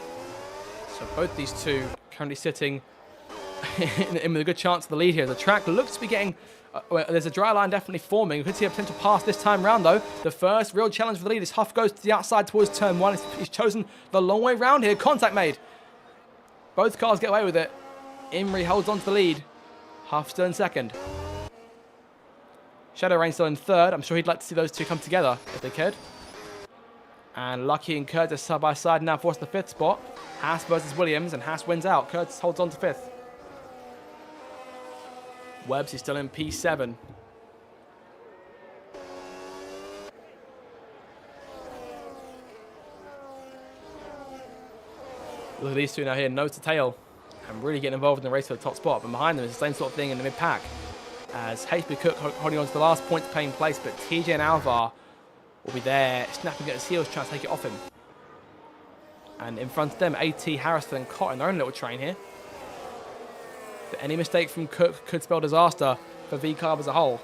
So both these two currently sitting in with a good chance of the lead here. The track looks to be getting... there's a dry line definitely forming. We could see a potential pass this time round, though. The first real challenge for the lead is Huff goes to the outside towards turn 1. He's chosen the long way round here. Contact made. Both cars get away with it. Imrie holds on to the lead. Huff still in 2nd. Shadow Rain still in 3rd. I'm sure he'd like to see those two come together if they could. And Lucky and Curtis side by side now force the 5th spot. Haas versus Williams, and Haas wins out. Curtis holds on to 5th. Webbs is still in P7. Look at these two now here, nose to tail, and really getting involved in the race for the top spot. But behind them is the same sort of thing in the mid-pack, as HP Cook holding on to the last points paying place, but TJ and Alvar will be there, snapping at his heels, trying to take it off him. And in front of them, AT, Harrison, and Cotton, their own little train here. But any mistake from Cook could spell disaster for VCarb as a whole.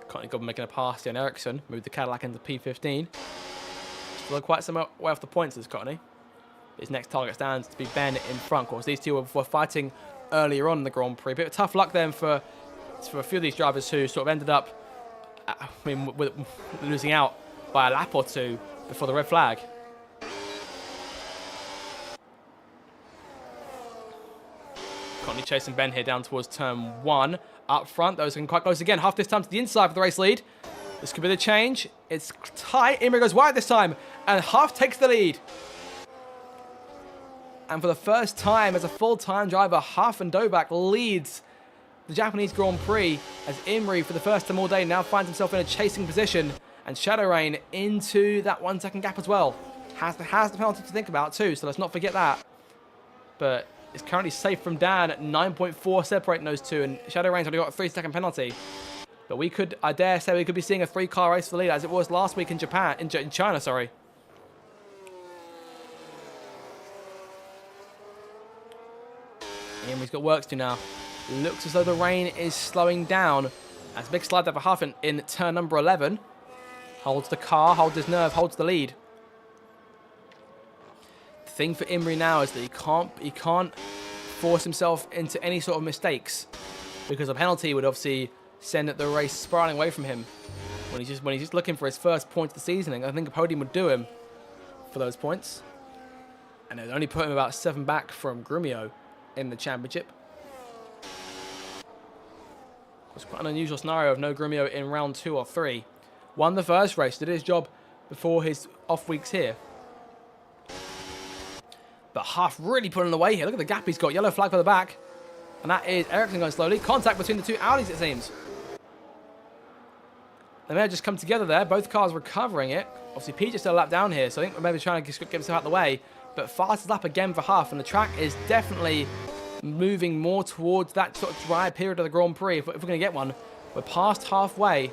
Cotton Goblin making a pass to Ericsson, moved the Cadillac into P15. Still quite some way off the points as Cottony. His next target stands to be Ben in front. Of course, these two were fighting earlier on in the Grand Prix. Bit of tough luck then for a few of these drivers who sort of ended up with losing out by a lap or two before the red flag. Cottony chasing Ben here down towards turn 1. Up front, those are quite close again. Huff this time to the inside for the race lead. This could be the change. It's tight. Imrie goes wide this time, and Huff takes the lead. And for the first time as a full-time driver, Huff and Dobak leads the Japanese Grand Prix as Imrie, for the first time all day, now finds himself in a chasing position, and Shadow Rain into that 1 second gap as well. Has the penalty to think about too, so let's not forget that. But it's currently safe from Dan at 9.4 separating those two, and Shadow Rain's only got a 3-second penalty. But we could, I dare say, we could be seeing a 3-car race for the lead as it was last week in China, sorry. Imrie's got work to do now. Looks as though the rain is slowing down as big slide there for Huff in turn number 11. Holds the car, holds his nerve, holds the lead. The thing for Imrie now is that he can't force himself into any sort of mistakes, because a penalty would obviously send the race spiraling away from him when he's just looking for his first point of the season. And I think a podium would do him for those points, and it would only put him about 7 back from Grumio in the championship. It's quite an unusual scenario of no Grumio in round 2 or 3. Won the first race, did his job before his off weeks here. But Huff really pulling away here. Look at the gap he's got. Yellow flag for the back. And that is Ericsson going slowly. Contact between the two Audis, it seems. They may have just come together there. Both cars recovering it. Obviously, Pete just still a lap down here, so I think we're maybe trying to get himself out of the way. But fastest lap again for Huff, and the track is definitely moving more towards that sort of dry period of the Grand Prix. If we're going to get one, we're past halfway.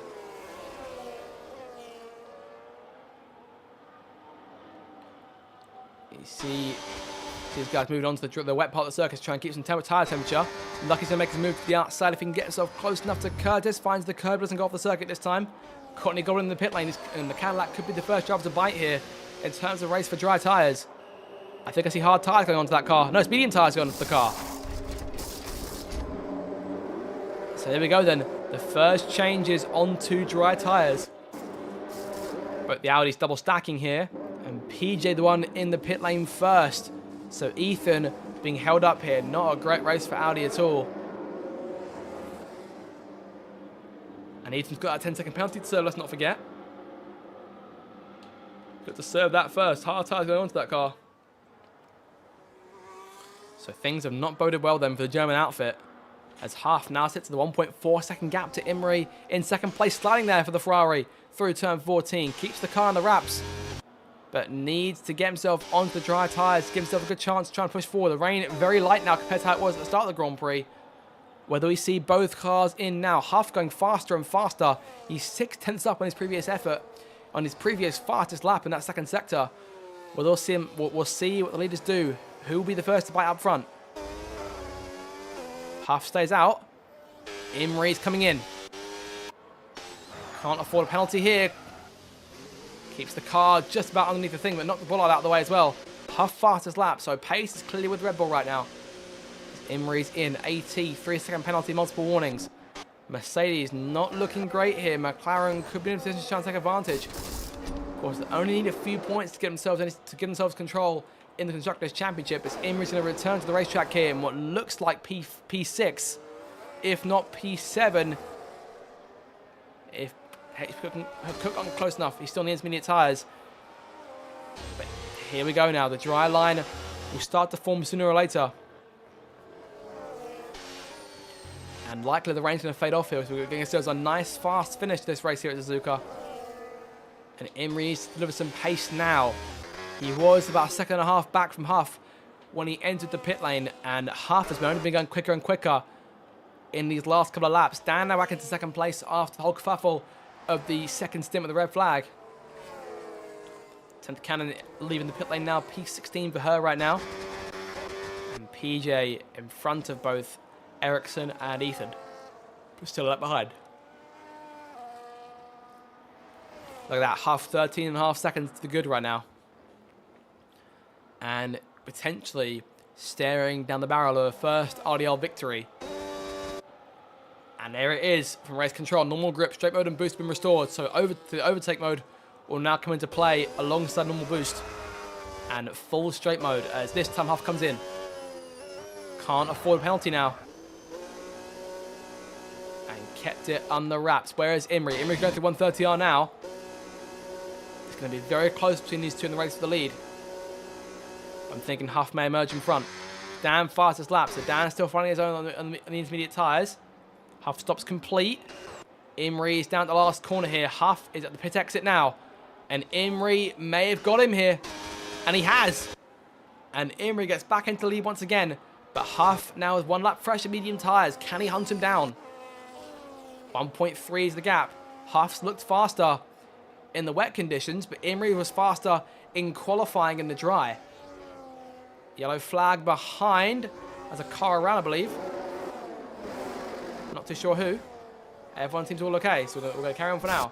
You see These guys moving on to the wet part of the circuit to try and keep some tire temperature. Lucky's going to make his move to the outside if he can get himself close enough to Curtis. Finds the curb, doesn't go off the circuit this time. Courtney Golden in the pit lane, and the Cadillac could be the first driver to bite here in terms of race for dry tyres. I think I see hard tyres going onto that car. No, it's medium tyres going onto the car. So there we go then. The first changes onto dry tyres. But the Audi's double stacking here. And PJ the one in the pit lane first. So Ethan being held up here. Not a great race for Audi at all. And Ethan's got a 10-second penalty to serve, let's not forget. Got to serve that first. Hard tyres going onto that car. So things have not boded well then for the German outfit. As Huff now sits at the 1.4 second gap to Imrie in second place, sliding there for the Ferrari through turn 14. Keeps the car on the wraps, but needs to get himself onto the dry tyres, give himself a good chance to try and push forward. The rain very light now compared to how it was at the start of the Grand Prix. Whether we see both cars in now. Huff going faster and faster. He's 6/10 up on his previous effort, on his previous fastest lap in that second sector. We'll see what the leaders do. Who will be the first to bite up front? Huff stays out. Imrie's coming in. Can't afford a penalty here. Keeps the car just about underneath the thing, but knocked the bollard out of the way as well. Huff fastest lap, so pace is clearly with Red Bull right now. Imrie's in. AT, 3-second penalty, multiple warnings. Mercedes not looking great here. McLaren could be in a position to try and take advantage. Of course, they only need a few points to give themselves control in the Constructors' Championship. As Imrie's going to return to the racetrack here in what looks like P6, if not P7. If Cook on close enough, he's still on the intermediate tyres. But here we go now. The dry line will start to form sooner or later. And likely the rain's going to fade off here. So we're getting ourselves a nice, fast finish to this race here at Suzuka. And Imrie needs to deliver some pace now. He was about a second and a half back from Huff when he entered the pit lane. And Huff has only been going quicker and quicker in these last couple of laps. Dan now back into second place after the whole kerfuffle of the second stint with the red flag. Tempt Cannon leaving the pit lane now. P16 for her right now. And PJ in front of both Ericsson and Ethan. But still a lap behind. Look at that. Huff 13.5 seconds to the good right now. And potentially staring down the barrel of a first RDL victory. And there it is from race control. Normal grip, straight mode and boost have been restored. So the overtake mode will now come into play alongside normal boost. And full straight mode as this time Huff comes in. Can't afford a penalty now. And kept it on the wraps. Where is Imrie? Imrie's going through 130R now. It's going to be very close between these two in the race for the lead. I'm thinking Huff may emerge in front. Dan fastest lap. So Dan is still finding his own on the intermediate tyres. Huff stops complete. Imrie is down to the last corner here. Huff is at the pit exit now. And Imrie may have got him here. And he has. And Imrie gets back into the lead once again. But Huff now has one lap fresh at medium tyres. Can he hunt him down? 1.3 is the gap. Huff's looked faster in the wet conditions, but Imrie was faster in qualifying in the dry. Yellow flag behind. There's a car around, I believe. Not too sure who. Everyone seems all okay, so we're going to carry on for now.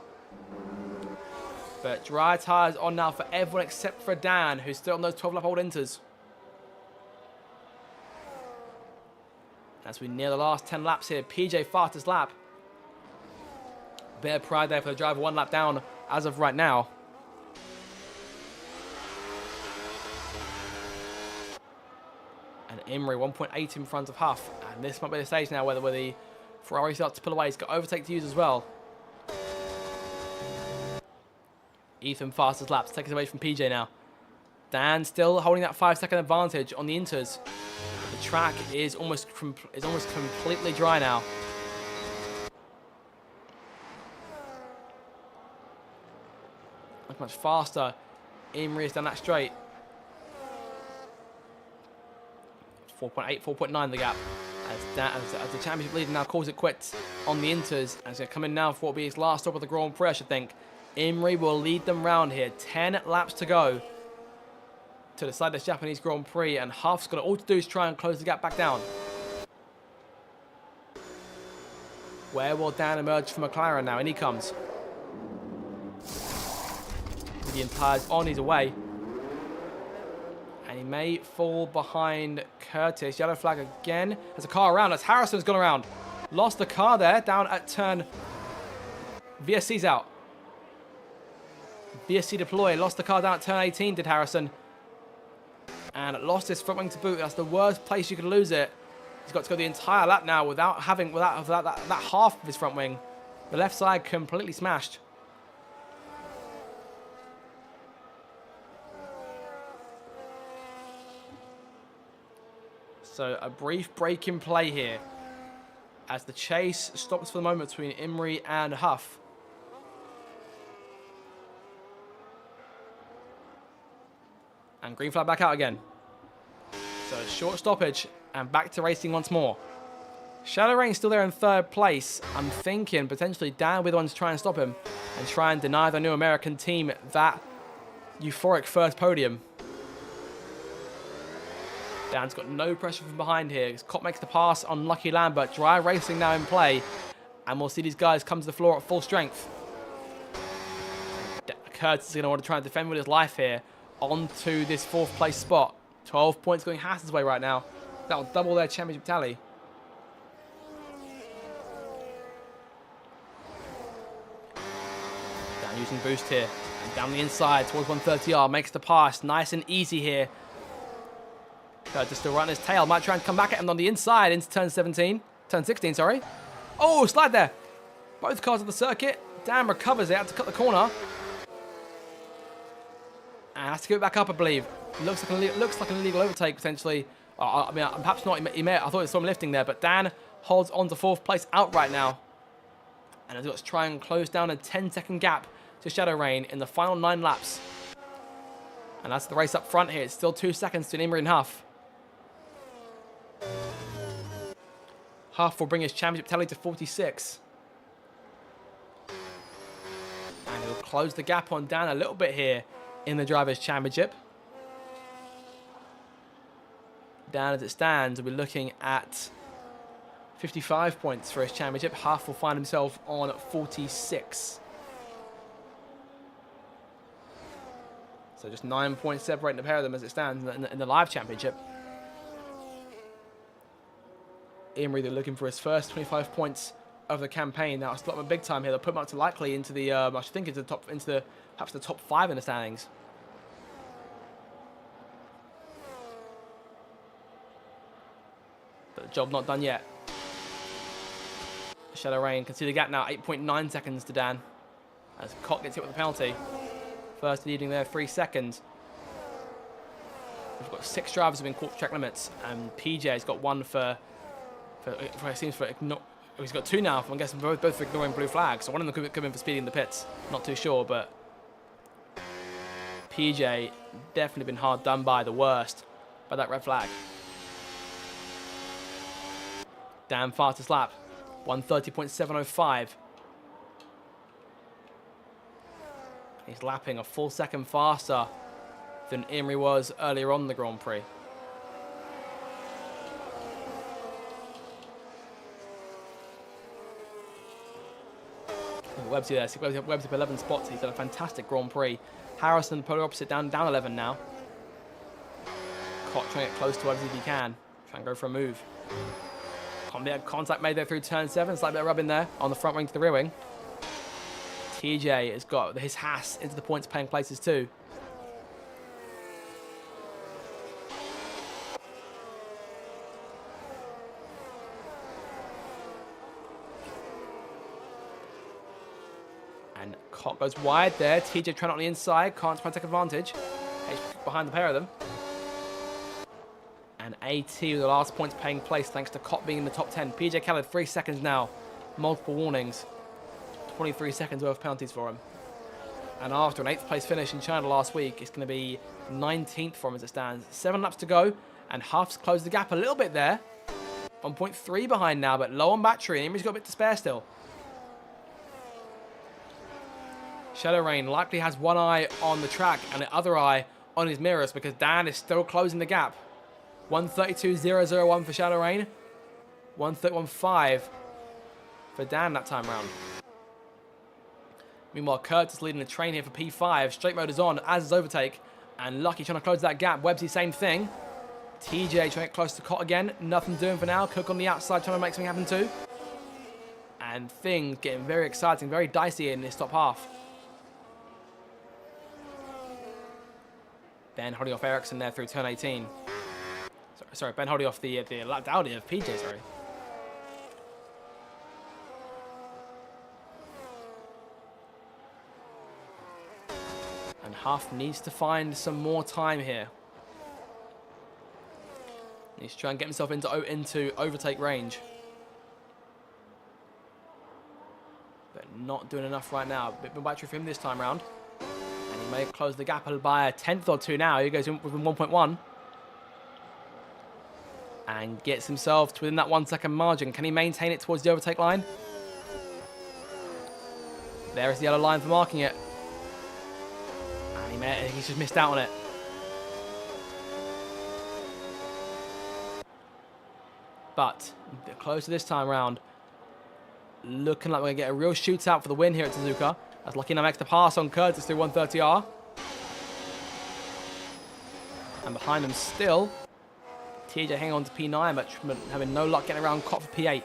But dry tyres on now for everyone except for Dan, who's still on those 12-lap-old inters. As we near the last 10 laps here, PJ fastest lap. Bit of pride there for the driver, one lap down as of right now. And Imrie 1.8 in front of Huff. And this might be the stage now where the Ferrari starts to pull away. He's got overtake to use as well. Ethan fastest laps, taking away from PJ now. Dan still holding that 5-second advantage on the inters. The track is almost completely dry now. Much faster. Imrie is down that straight. 4.8, 4.9 the gap. As the championship leader now calls it quits on the inters. And it's going to come in now for what will be his last stop of the Grand Prix, I should think. Imrie will lead them round here. 10 laps to go. to decide this Japanese Grand Prix, and Huff's got all to do is try and close the gap back down. Where will Dan emerge from McLaren now? In he comes. Medium tyres on, he's away. And he may fall behind Curtis. Yellow flag again. There's a car around. As Harrison's gone around. Lost the car there, down at turn. VSC's out. VSC deploy. Lost the car down at turn 18, did Harrison. And lost his front wing to boot. That's the worst place you could lose it. He's got to go the entire lap now without that half of his front wing. The left side completely smashed. So a brief break in play here as the chase stops for the moment between Imrie and Huff. And green flag back out again. So short stoppage and back to racing once more. Shadow Rain still there in third place. I'm thinking potentially Dan will be the one to try and stop him and try and deny the new American team that euphoric first podium. Dan's got no pressure from behind here. Cop makes the pass on Lucky Lambert. Dry racing now in play. And we'll see these guys come to the floor at full strength. Curtis is going to want to try and defend with his life here onto this fourth place spot. 12 points going Haas's way right now. That will double their championship tally. Dan using boost here. And down the inside towards 130R. Makes the pass. Nice and easy here. Curtis still right on his tail. Might try and come back at him on the inside into turn 17. Turn 16, sorry. Oh, slide there. Both cars on the circuit. Dan recovers it. Had to cut the corner. And has to go back up, I believe. Looks like an illegal overtake, potentially. I mean, perhaps not. I thought it was some lifting there. But Dan holds on to fourth place outright now. And has got to try and close down a 10-second gap to Shadow Rain in the final 9 laps. And that's the race up front here. It's still 2 seconds to Imrie and Huff. Huff will bring his championship tally to 46. And he'll close the gap on Dan a little bit here in the Drivers' Championship. Dan, as it stands, will be looking at 55 points for his championship. Huff will find himself on 46. So just 9 points separating the pair of them as it stands in the live championship. Imrie, they're looking for his first 25 points of the campaign. Now, it's a big time here. They'll put him up to likely into the, I should think into the top, perhaps the top 5 in the standings. But the job not done yet. Shadow Rain can see the gap now, 8.9 seconds to Dan. As Cock gets hit with a penalty. First leading there, 3 seconds. We've got 6 drivers who've been caught for track limits, and PJ's got one for he's got 2 now. I'm guessing both for ignoring blue flags. So one of them could come in for speeding the pits. Not too sure, but PJ definitely been hard done by, the worst, by that red flag. Dan fastest lap, 1:30.705. He's lapping a full second faster than Imrie was earlier on in the Grand Prix. Webb's there. Webb's up 11 spots. He's done a fantastic Grand Prix. Harrison, polar opposite, down 11 now. Koch trying to get close to Webbs if he can. Try and go for a move. Contact made there through turn 7. Slight bit of rubbing there on the front wing to the rear wing. TJ has got his Haas into the points paying places too. And Koch goes wide there. TJ trying on the inside. Can't try and take advantage. He's behind the pair of them. And AT with the last points paying place thanks to Koch being in the top 10. PJ Khaled, 3 seconds now. Multiple warnings. 23 seconds worth of penalties for him. And after an 8th place finish in China last week, it's going to be 19th for him as it stands. 7 laps to go. And Huff's closed the gap a little bit there. 1.3 behind now, but low on battery. And Imrie's got a bit to spare still. Shadow Rain likely has one eye on the track and the other eye on his mirrors because Dan is still closing the gap. 132.001 for Shadow Rain. 131.5 for Dan that time round. Meanwhile, Curtis leading the train here for P5. Straight mode is on, as is Overtake. And Lucky trying to close that gap. Websy, same thing. TJ trying to get close to Cot again. Nothing doing for now. Cook on the outside trying to make something happen too. And things getting very exciting, very dicey in this top half. Ben holding off Ericsson there through turn 18. Sorry, Ben holding off the lap Audi of PJ, sorry. And Huff needs to find some more time here. Needs to try and get himself into overtake range. But not doing enough right now. A bit more battery for him this time round. And he may close the gap by a tenth or two now. He goes in within 1.1. And gets himself to within that 1 second margin. Can he maintain it towards the overtake line? There is the yellow line for marking it. And he's just missed out on it. But closer this time round. Looking like we're going to get a real shootout for the win here at Suzuka. As Lucky now makes the pass on Curtis through 130R. And behind him still, TJ hanging on to P9, but having no luck getting around Cot for P8.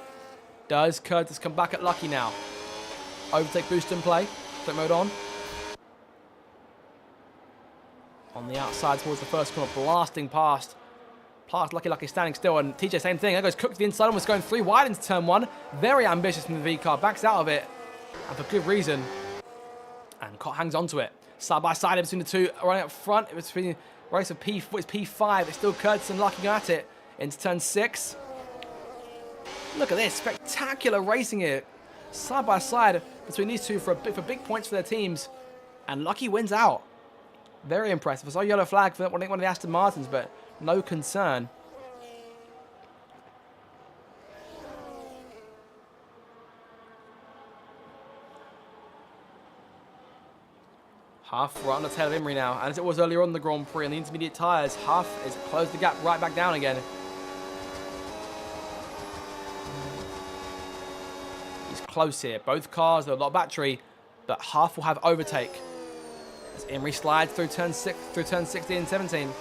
Does Curtis come back at Lucky now? Overtake boost in play. Flip mode on. On the outside towards the first corner, blasting past. Lucky standing still, and TJ same thing. There goes Cook to the inside and was going 3 wide into turn 1. Very ambitious from the V car, backs out of it, and for good reason. And Cot hangs onto it. Side by side between the two, running up front. It was between race of P5. It's still Curtis and Lucky at it into turn 6. Look at this, spectacular racing here. Side by side between these two for big points for their teams, and Lucky wins out. Very impressive. I saw a yellow flag for one of the Aston Martins, but no concern. Huff right on the tail of Imrie now, and as it was earlier on in the Grand Prix on the intermediate tyres, Huff has closed the gap right back down again. He's close here. Both cars, they're a lot of battery, but Huff will have overtake. As Imrie slides through turn 16 and 17.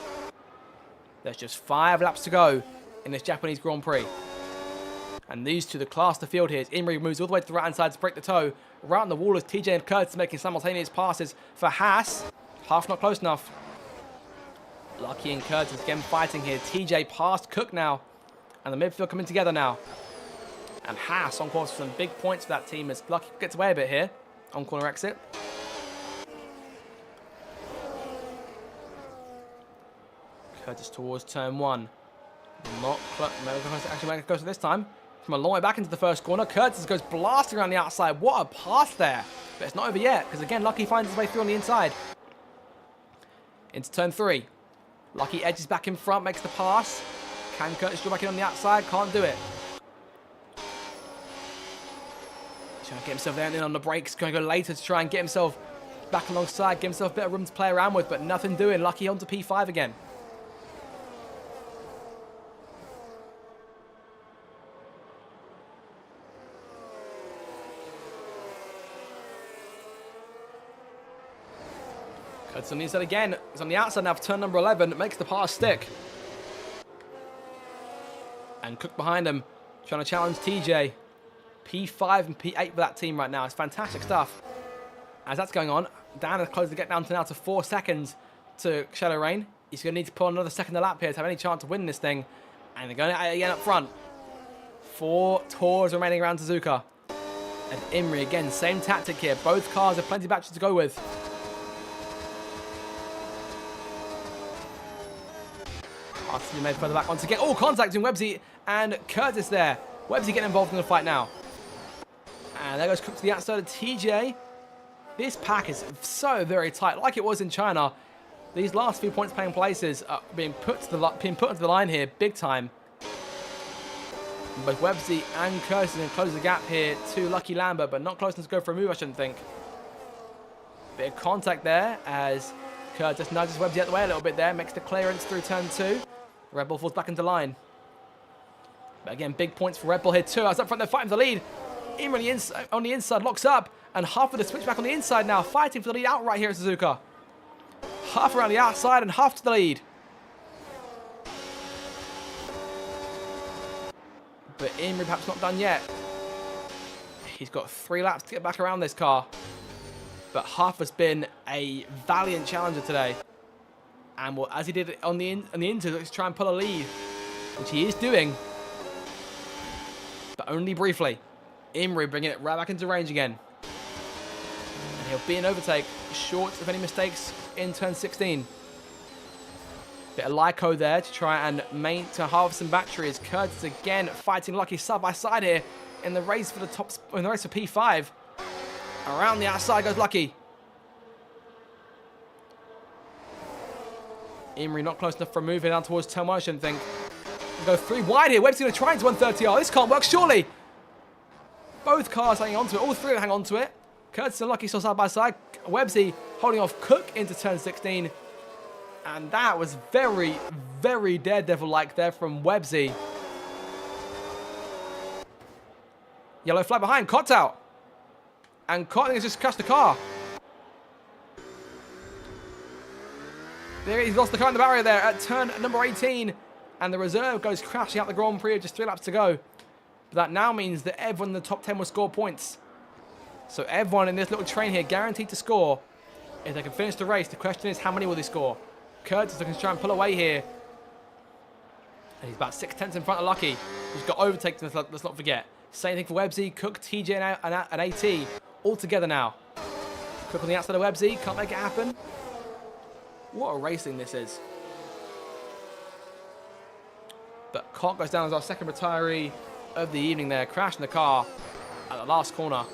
There's just 5 laps to go in this Japanese Grand Prix. And these two, the class to field here. Imrie moves all the way to the right-hand side to break the toe. Right on the wall is TJ and Curtis making simultaneous passes for Haas. Half not close enough. Lucky and Curtis again fighting here. TJ past Cook now. And the midfield coming together now. And Haas on course for some big points for that team as Lucky gets away a bit here. On corner exit. Curtis towards turn 1. Not actually goes this time. From a long way back into the first corner. Curtis goes blasting around the outside. What a pass there. But it's not over yet, because again, Lucky finds his way through on the inside. Into turn 3. Lucky edges back in front, makes the pass. Can Curtis draw back in on the outside? Can't do it. Trying to get himself there and in on the brakes. Going to go later to try and get himself back alongside. Give himself a bit of room to play around with, but nothing doing. Lucky onto P5 again. Curtis on the inside again. He's on the outside now for turn number 11. It makes the pass stick. And Cook behind him, trying to challenge TJ. P5 and P8 for that team right now. It's fantastic stuff. As that's going on, Dan has closed the gap down to now to 4 seconds to Shadow Rain. He's going to need to pull another second a lap here to have any chance of winning this thing. And they're going at it again up front. 4 tours remaining around Suzuka. And Imrie again, same tactic here. Both cars have plenty of batteries to go with. Pass to be made further back once again. Oh, contact between Websy and Curtis there. Websy getting involved in the fight now. And there goes Cook to the outside of TJ. This pack is so very tight, like it was in China. These last few points playing places are being put into the line here, big time. Both Websy and Curtis are going to close the gap here to Lucky Lambert, but not close enough to go for a move, I shouldn't think. Bit of contact there as Curtis nudges Webbsy out the way a little bit there. Makes the clearance through turn 2. Red Bull falls back into line. But again, big points for Red Bull here too. As up front, they're fighting for the lead. Imri on the inside, locks up. And half of the switch back on the inside now, fighting for the lead outright here at Suzuka. Half around the outside and half to the lead. But Imri perhaps not done yet. He's got 3 laps to get back around this car. But Huff has been a valiant challenger today. And as he did on the inters, let's try and pull a lead. Which he is doing. But only briefly. Imri bringing it right back into range again. And he'll be an overtake, short of any mistakes in turn 16. Bit of Lyco there to try and to harvest some batteries. Curtis again fighting Lucky side by side here in the race for the top, in the race for P5. Around the outside goes Lucky. Imri not close enough for a move down towards turn 1, I shouldn't think. We'll go 3 wide here. Webb's going to try into 130R. This can't work, surely. Both cars hanging onto it. All 3 hang onto it. Curtis and Lucky still side by side. Webbsy holding off Cook into turn 16. And that was very, very Daredevil-like there from Webbsy. Yellow flag behind. Cott's out. And Cott has just crashed the car. There he's lost the car in the barrier there at turn number 18. And the reserve goes crashing out the Grand Prix with just 3 laps to go. But that now means that everyone in the top 10 will score points. So everyone in this little train here guaranteed to score. If they can finish the race, the question is how many will they score? Curtis looking to try and pull away here. And he's about 6/10 in front of Lucky, who's got overtaken, let's not forget. Same thing for Webbsy, Cook, TJ and AT all together now. Cook on the outside of Webbsy, can't make it happen. What a racing this is. But Cott goes down as our second retiree of the evening there, crashing the car at the last corner.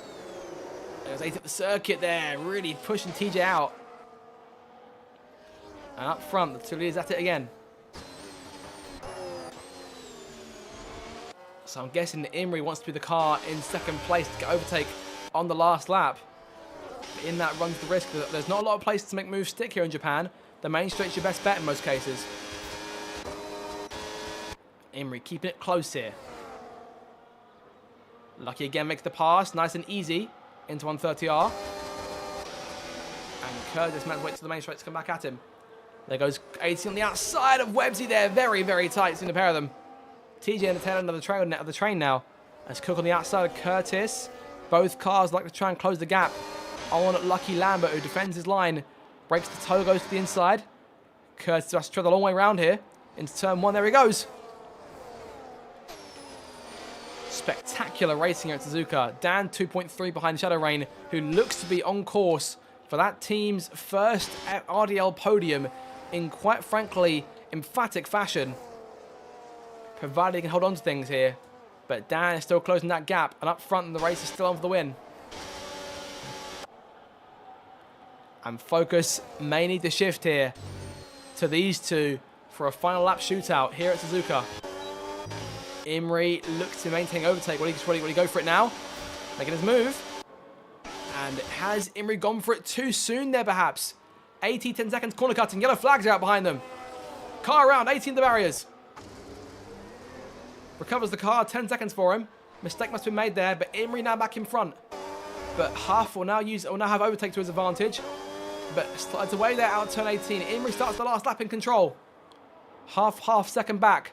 There's AT at the circuit there, really pushing TJ out. And up front, the 2 leaders at it again. So I'm guessing that Imri wants to be the car in second place to get overtake on the last lap. But in that runs the risk that there's not a lot of places to make moves stick here in Japan. The main straight's your best bet in most cases. Imri keeping it close here. Lucky again makes the pass, nice and easy into 130R. And Curtis might wait till the main straight to come back at him. There goes 80 on the outside of Webbsy there. Very, very tight between the pair of them. TJ in the tail end of the train now. As Cook on the outside of Curtis. Both cars like to try and close the gap on Lucky Lambert, who defends his line. Breaks the toe, goes to the inside. Curtis has to tread the long way around here. Into turn 1, there he goes. Spectacular racing here at Suzuka. Dan 2.3 behind Shadow Rain, who looks to be on course for that team's first RDL podium in, quite frankly, emphatic fashion. Provided he can hold on to things here. But Dan is still closing that gap, and up front the race is still on for the win. And focus may need to shift here to these two for a final lap shootout here at Suzuka. Imri looks to maintain overtake. Will he go for it now? Making his move. And has Imri gone for it too soon there, perhaps? 10 seconds, corner cutting. Yellow flags are out behind them. Car around, 18 the barriers. Recovers the car, 10 seconds for him. Mistake must have been made there, but Imri now back in front. But Huff will now have overtake to his advantage. But slides away there out of turn 18. Imri starts the last lap in control. Half second back.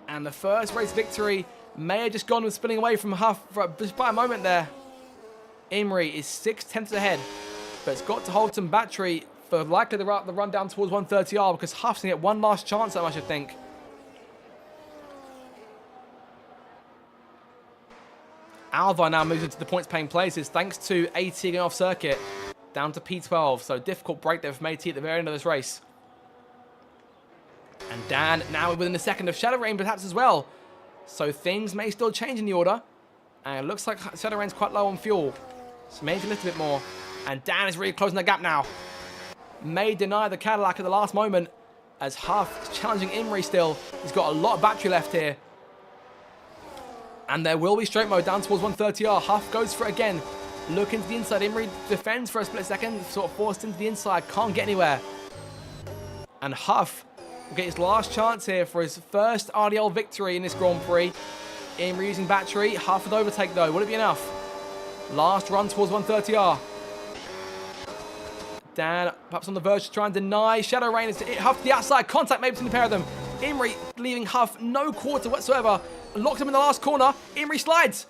And the first race victory may have just gone with spinning away from Huff just by a moment there. Imri is 6/10 ahead, but it's got to hold some battery for likely the run down towards 130R, because Huff's going to get one last chance at him, I should think. Alvar now moves into the points paying places thanks to AT going off circuit down to P12. So difficult break there from AT at the very end of this race. And Dan now within a second of Shadow Rain perhaps as well. So things may still change in the order. And it looks like Shadow Rain's quite low on fuel. So maybe a little bit more. And Dan is really closing the gap now. May deny the Cadillac at the last moment as Huff is challenging Imri still. He's got a lot of battery left here. And there will be straight mode down towards 130R. Huff goes for it again. Look into the inside. Imrie defends for a split second, sort of forced into the inside, can't get anywhere. And Huff will get his last chance here for his first RDL victory in this Grand Prix. Imrie using battery. Huff with overtake though. Will it be enough? Last run towards 130R. Dan perhaps on the verge to try and deny. Shadow Rain is Huff to the outside. Contact made between the pair of them. Imrie leaving Huff no quarter whatsoever. Locked him in the last corner. Imrie slides.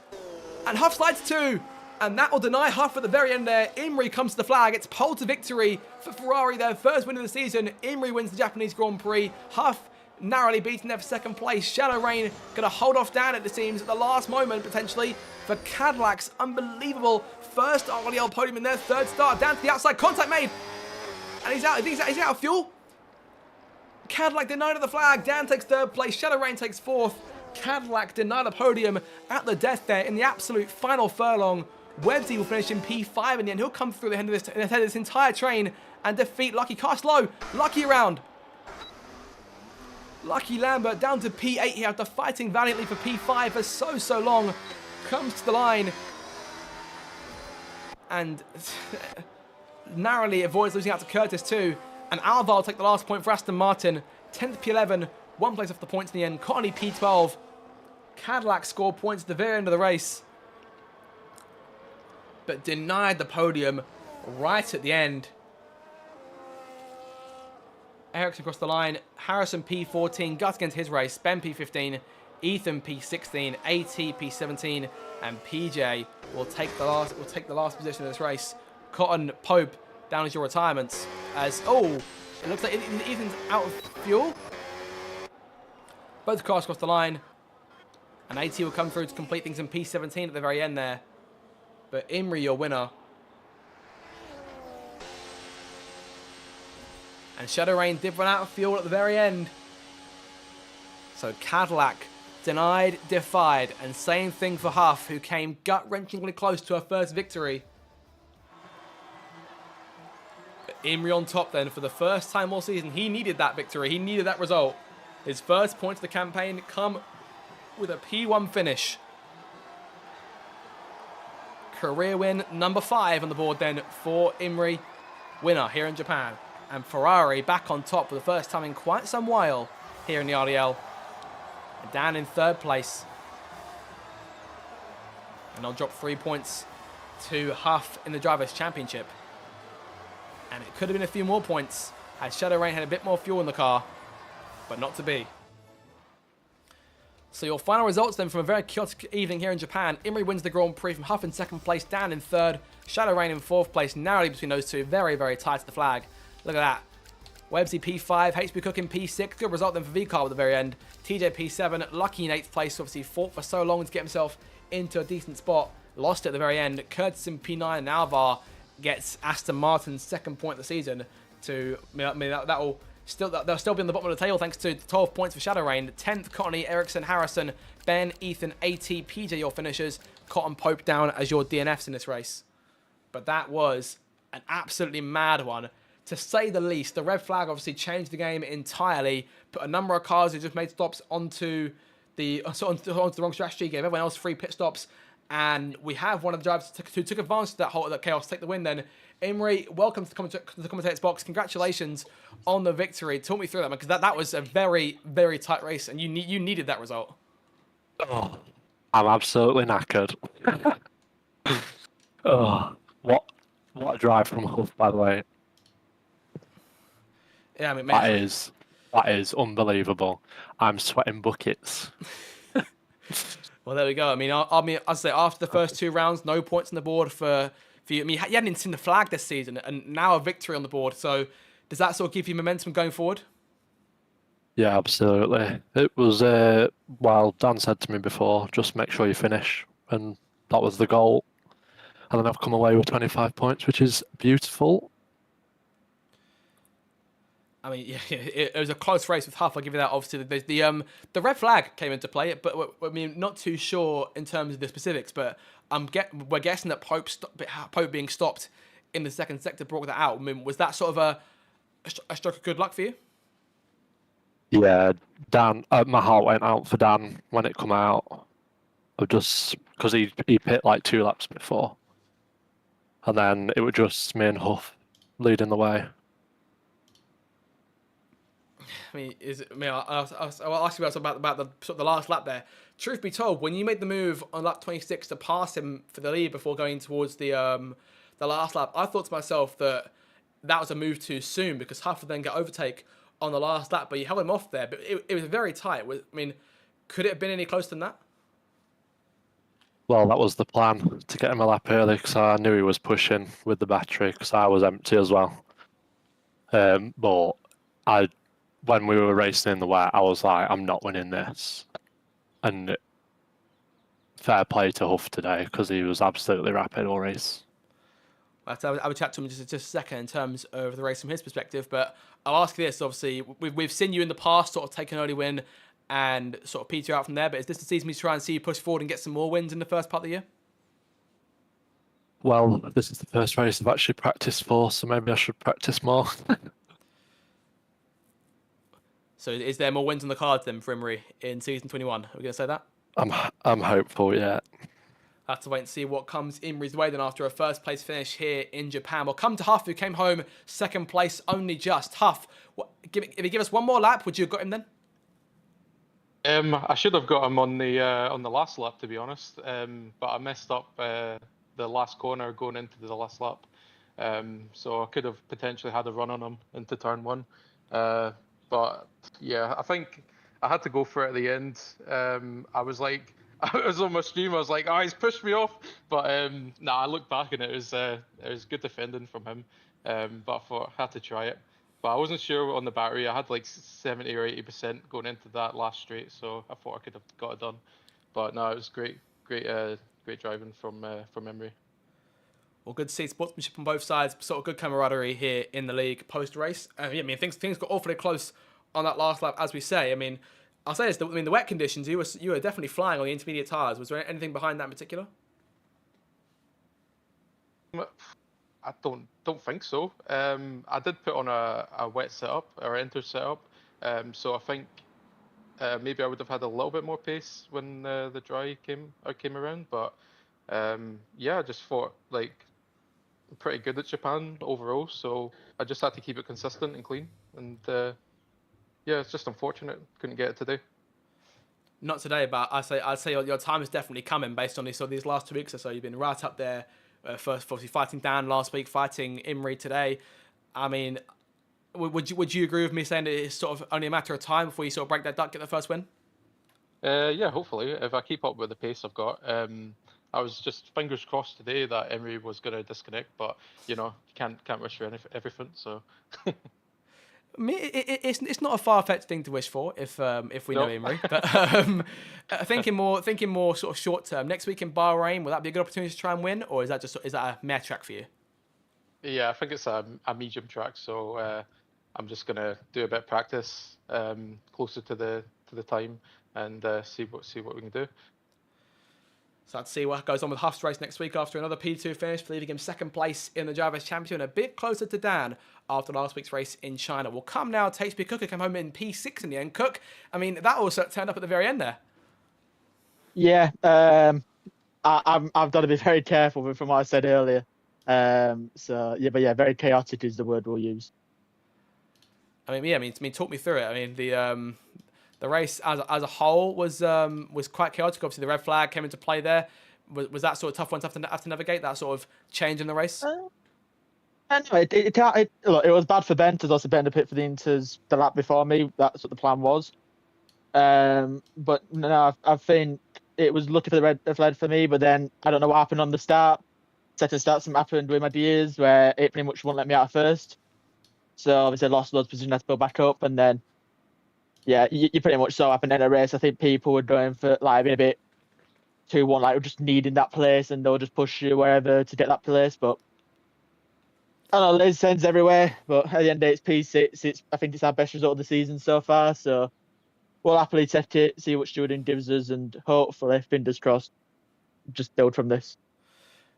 And Huff slides too. And that will deny Huff at the very end there. Imrie comes to the flag. It's pole to victory for Ferrari, their first win of the season. Imrie wins the Japanese Grand Prix. Huff narrowly beaten there for second place. Shadow Rain going to hold off Dan, it seems, at the last moment, potentially, for Cadillac's unbelievable first RDL podium in their third start. Dan to the outside. Contact made. And he's out. He's out of fuel. Cadillac denied at the flag. Dan takes third place. Shadow Rain takes fourth. Cadillac denied the podium at the death there in the absolute final furlong. Websy will finish in P5 in the end. He'll come through the head of this entire train and defeat Lucky Castlow. Lucky around. Lucky Lambert down to P8 here after fighting valiantly for P5 for so long. Comes to the line and narrowly avoids losing out to Curtis too. And Alvar will take the last point for Aston Martin. 10th P11, one place off the points in the end. Cottonly P12. Cadillac scored points at the very end of the race, but denied the podium right at the end. Ericsson across the line. Harrison P14, gut against his race. Ben P15, Ethan P16, AT P17, and PJ will take the last position of this race. Cotton, Pope, down as your retirements. As it looks like Ethan's out of fuel. Both cars across the line, and AT will come through to complete things in P17 at the very end there. But Imrie, your winner. And Shadow Rain did run out of fuel at the very end. So Cadillac denied, defied, and same thing for Huff, who came gut-wrenchingly close to her first victory. But Imrie on top then for the first time all season. He needed that victory. He needed that result. His first points of the campaign come with a P1 finish. Career win number 5 on the board then for Imrie. Winner here in Japan. And Ferrari back on top for the first time in quite some while here in the RDL. And Dan in third place. And they'll drop 3 points to Huff in the Drivers' Championship. And it could have been a few more points had Shadow Rain had a bit more fuel in the car, but not to be. So your final results then from a very chaotic evening here in Japan. Imrie wins the Grand Prix from Huff in second place, Dan in third, Shadow Rain in fourth place, narrowly between those two, very, very tight to the flag. Look at that. Websy P5, HB Cook in P6, good result then for VCAR at the very end. TJ P7, Lucky in 8th place, obviously fought for so long to get himself into a decent spot. Lost it at the very end. Curtis in P9 and Alvar gets Aston Martin's second point of the season. They'll still be on the bottom of the table thanks to 12 points for Shadow Rain. 10th, Cottony, Ericsson, Harrison, Ben, Ethan, AT, PJ, your finishers. Cotton, Pope down as your DNFs in this race. But that was an absolutely mad one, to say the least. The red flag obviously changed the game entirely, put a number of cars who just made stops onto the wrong strategy, gave everyone else free pit stops, and we have one of the drivers who took advantage of that chaos to take the win then. Imrie, welcome to the commentator's box. Congratulations on the victory. Talk me through that, because that was a very, very tight race, and you needed that result. Oh, I'm absolutely knackered. Oh, what a drive from Huff, by the way. Yeah, I mean, that is unbelievable. I'm sweating buckets. Well, there we go. I mean, I'd say after the first 2 rounds, no points on the board for you. I mean, you hadn't even seen the flag this season, and now a victory on the board. So, does that sort of give you momentum going forward? Yeah, absolutely. It was, well, Dan said to me before, just make sure you finish, and that was the goal. And then I've come away with 25 points, which is beautiful. I mean, yeah, it was a close race with Huff. I'll give you that. Obviously, the red flag came into play, but I mean, not too sure in terms of the specifics. But we're guessing that Pope being stopped in the second sector brought that out. I mean, was that sort of a stroke of good luck for you? Yeah, Dan. My heart went out for Dan when it come out. Just because he pit like 2 laps before. and then it was just me and Huff leading the way. I'll ask you about the sort of the last lap there. Truth be told, when you made the move on lap 26 to pass him for the lead before going towards the last lap, I thought to myself that was a move too soon because Huff would then get overtake on the last lap, but you held him off there. But it was very tight. Could it have been any closer than that? Well, that was the plan, to get him a lap early because I knew he was pushing with the battery because I was empty as well. But when we were racing in the wet, I was like, I'm not winning this. And fair play to Huff today because he was absolutely rapid all race. I would chat to him just a second in terms of the race from his perspective, but I'll ask you this. Obviously, we've seen you in the past sort of take an early win and sort of peter out from there, but is this the season we try and see you push forward and get some more wins in the first part of the year? Well, this is the first race I've actually practiced for, so maybe I should practice more. So is there more wins on the cards then for Imrie in season 21? Are we going to say that? I'm hopeful, yeah. Have to wait and see what comes Imri's way then after a first place finish here in Japan. We'll come to Huff, who came home second place only just. Huff, if you give us one more lap, would you have got him then? I should have got him on the last lap, to be honest. But I messed up the last corner going into the last lap. So I could have potentially had a run on him into turn one. But yeah, I think I had to go for it at the end. I was on my stream. I was like, "Oh, he's pushed me off." But I looked back and it was good defending from him. But I thought I had to try it. But I wasn't sure on the battery. I had like 70 or 80% going into that last straight, so I thought I could have got it done. But no, it was great driving from Imrie. Well, good to see sportsmanship on both sides. Sort of good camaraderie here in the league post race. Things got awfully close on that last lap, as we say. I'll say this. The wet conditions. You were definitely flying on the intermediate tires. Was there anything behind that in particular? I don't think so. I did put on a wet setup or enter setup. So I think maybe I would have had a little bit more pace when the dry came around. But I just thought like pretty good at Japan overall. So I just had to keep it consistent and clean. And it's just unfortunate couldn't get it today. Not today, but I'd say your time is definitely coming based on these last 2 weeks or so. You've been right up there. First, obviously, fighting Dan last week, fighting Imrie today. Would you agree with me saying that it's sort of only a matter of time before you sort of break that duck, get the first win? Yeah, hopefully. If I keep up with the pace I've got. I was just fingers crossed today that Imrie was going to disconnect, but you can't wish for everything. So. It's not a far-fetched thing to wish for if we know Imrie, but thinking more sort of short term. Next week in Bahrain, will that be a good opportunity to try and win, or is that a meh track for you? Yeah, I think it's a medium track, so I'm just gonna do a bit of practice closer to the time and see what we can do. So let's see what goes on with Huff's race next week after another P2 finish, leaving him second place in the Drivers' Championship and a bit closer to Dan after last week's race in China. We'll come now to HP Cook, who came home in P6 in the end. Cook, that also turned up at the very end there. Yeah, I've got to be very careful from what I said earlier. Very chaotic is the word we'll use. Talk me through it. The race as a whole was quite chaotic. Obviously, the red flag came into play there. Was that sort of tough one to have to navigate, that sort of change in the race? No, it was bad for Ben because also Ben to pit for the Inters the lap before me. That's what the plan was. But no, I think it was lucky for the red flag for me. But then I don't know what happened on the start. Second start, something happened with my Diaz where it pretty much wouldn't let me out first. So obviously I lost loads of position, I had to go back up, and then you pretty much saw what happened in a race. I think people were going for like a bit 2-1, like just needing that place, and they'll just push you wherever to get that place. But I don't know, there's sense everywhere. But at the end of the day, it's P6. I think it's our best result of the season so far. So we'll happily take it, see what Stewarding gives us, and hopefully, fingers crossed, just build from this.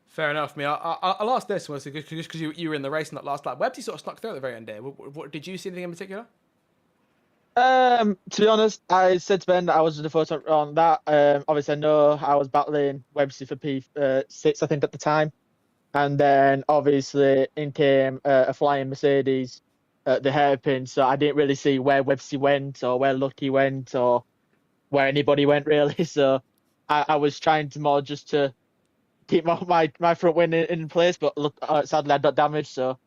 Fair enough. I'll ask this just because you were in the race in that last lap. Where did you sort of snuck through at the very end there? What did you see anything in particular? To be honest, I said to Ben that I was in the photo on that. Obviously, I know I was battling Webster for P6, I think, at the time. And then obviously in came a flying Mercedes at the hairpin, so I didn't really see where Webster went or where Lucky went or where anybody went really. So I was trying to more just to keep my front wing in place, but look, sadly I got damaged. So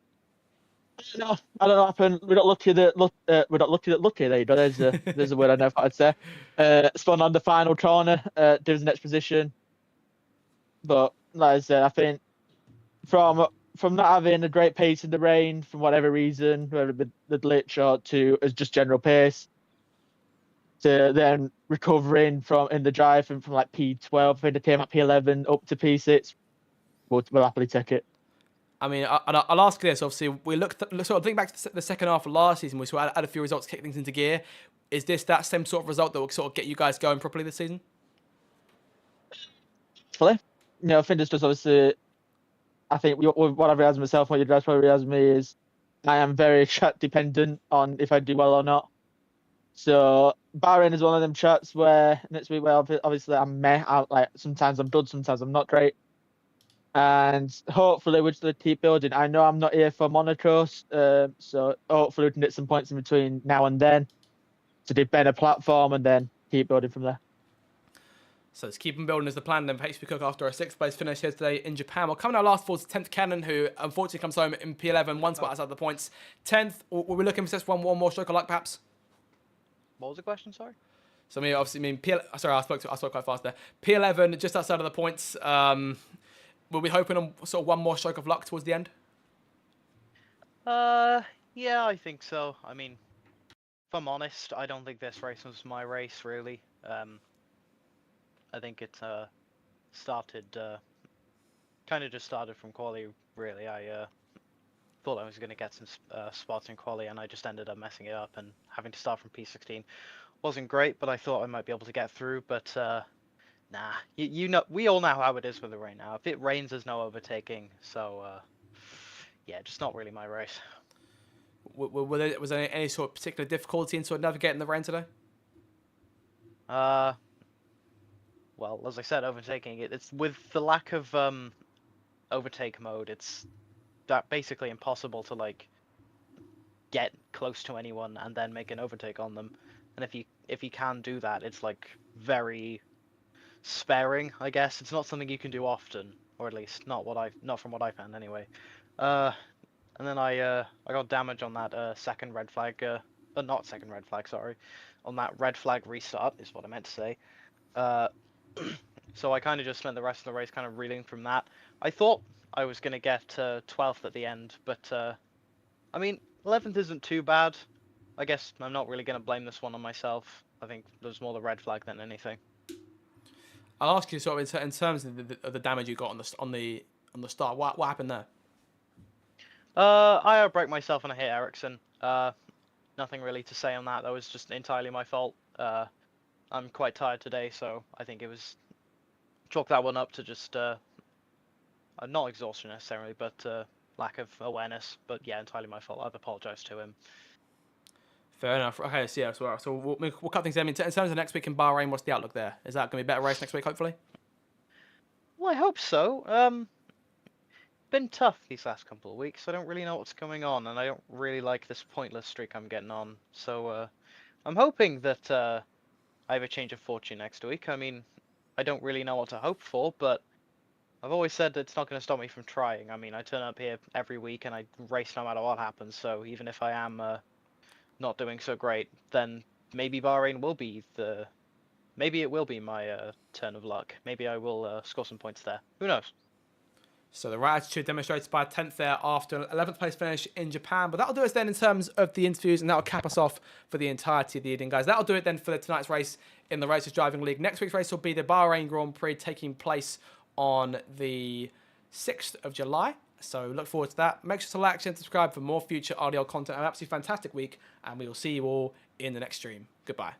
I don't know what happened. We're not lucky that we're not lucky that lucky. There you go. There's a word I never thought I'd say. Spun on the final corner. There's the next position, but like I said, I think from not having a great pace in the rain, from whatever reason, whether the glitch or to as just general pace, to then recovering from in the drive from like P12, I think it came at P11 up to P6, we'll happily take it. I mean, I'll ask you this. Obviously, we sort of think back to the second half of last season. We sort of had a few results kick things into gear. Is this that same sort of result that will sort of get you guys going properly this season? Hopefully, I think it's just obviously. I think what I've realised myself, what you guys probably realised me is, I am very chat dependent on if I do well or not. So Bahrain is one of them chats where next week, where obviously I'm meh. Like sometimes I'm good, sometimes I'm not great. And hopefully we'll just keep building. I know I'm not here for Monaco, so hopefully we can get some points in between now and then to do better platform and then keep building from there. So let's keep on building as the plan then for HP Cook after a 6th place finish here today in Japan. Well, coming out last for 10th Cannon, who unfortunately comes home in P11, one spot outside the points. 10th, were we looking for just one more stroke of luck perhaps? What was the question, sorry? So I mean, sorry, I spoke quite fast there. P11, just outside of the points. Were we hoping on sort of one more stroke of luck towards the end? Yeah, I think so. I mean, if I'm honest, I don't think this race was my race, really. I think it started, kind of just started from quali, really. I thought I was going to get some spots in quali, and I just ended up messing it up, and having to start from P16 wasn't great, but I thought I might be able to get through, but nah, you know, we all know how it is with the rain now. If it rains, there's no overtaking, so yeah, just not really my race. Was there any sort of particular difficulty in sort of navigating the rain today? Well, as I said, overtaking it's with the lack of overtake mode, it's basically impossible to like get close to anyone and then make an overtake on them. And if you can do that, it's like very sparing, I guess. It's not something you can do often, or at least not from what I found anyway. And then I got damage on that second red flag, not second red flag, sorry, on that red flag restart is what I meant to say. So I kind of just spent the rest of the race kind of reeling from that. I thought I was going to get 12th at the end, but I mean, 11th isn't too bad. I guess I'm not really going to blame this one on myself. I think there's more the red flag than anything. I'll ask you sort of in terms of the damage you got on the start. What happened there? I outbraked myself and I hit Ericsson. Nothing really to say on that. That was just entirely my fault. I'm quite tired today, so I think it was chalk that one up to just not exhaustion necessarily, but lack of awareness. But yeah, entirely my fault. I've apologized to him. Fair enough. Okay, so yeah, so we'll cut things in. In terms of next week in Bahrain, what's the outlook there? Is that going to be a better race next week, hopefully? Well, I hope so. Been tough these last couple of weeks. I don't really know what's going on, and I don't really like this pointless streak I'm getting on. So I'm hoping that I have a change of fortune next week. I mean, I don't really know what to hope for, but I've always said that it's not going to stop me from trying. I mean, I turn up here every week and I race no matter what happens. So even if I am not doing so great, then maybe Bahrain will be maybe it will be my turn of luck. Maybe I will score some points there. Who knows? So the right attitude demonstrated by 10th there after an 11th place finish in Japan. But that'll do us then in terms of the interviews, and that'll cap us off for the entirety of the evening, guys. That'll do it then for tonight's race in the Racers Driving League. Next week's race will be the Bahrain Grand Prix, taking place on the 6th of July. So look forward to that. Make sure to like and subscribe for more future RDL content. Have an absolutely fantastic week, and we will see you all in the next stream. Goodbye.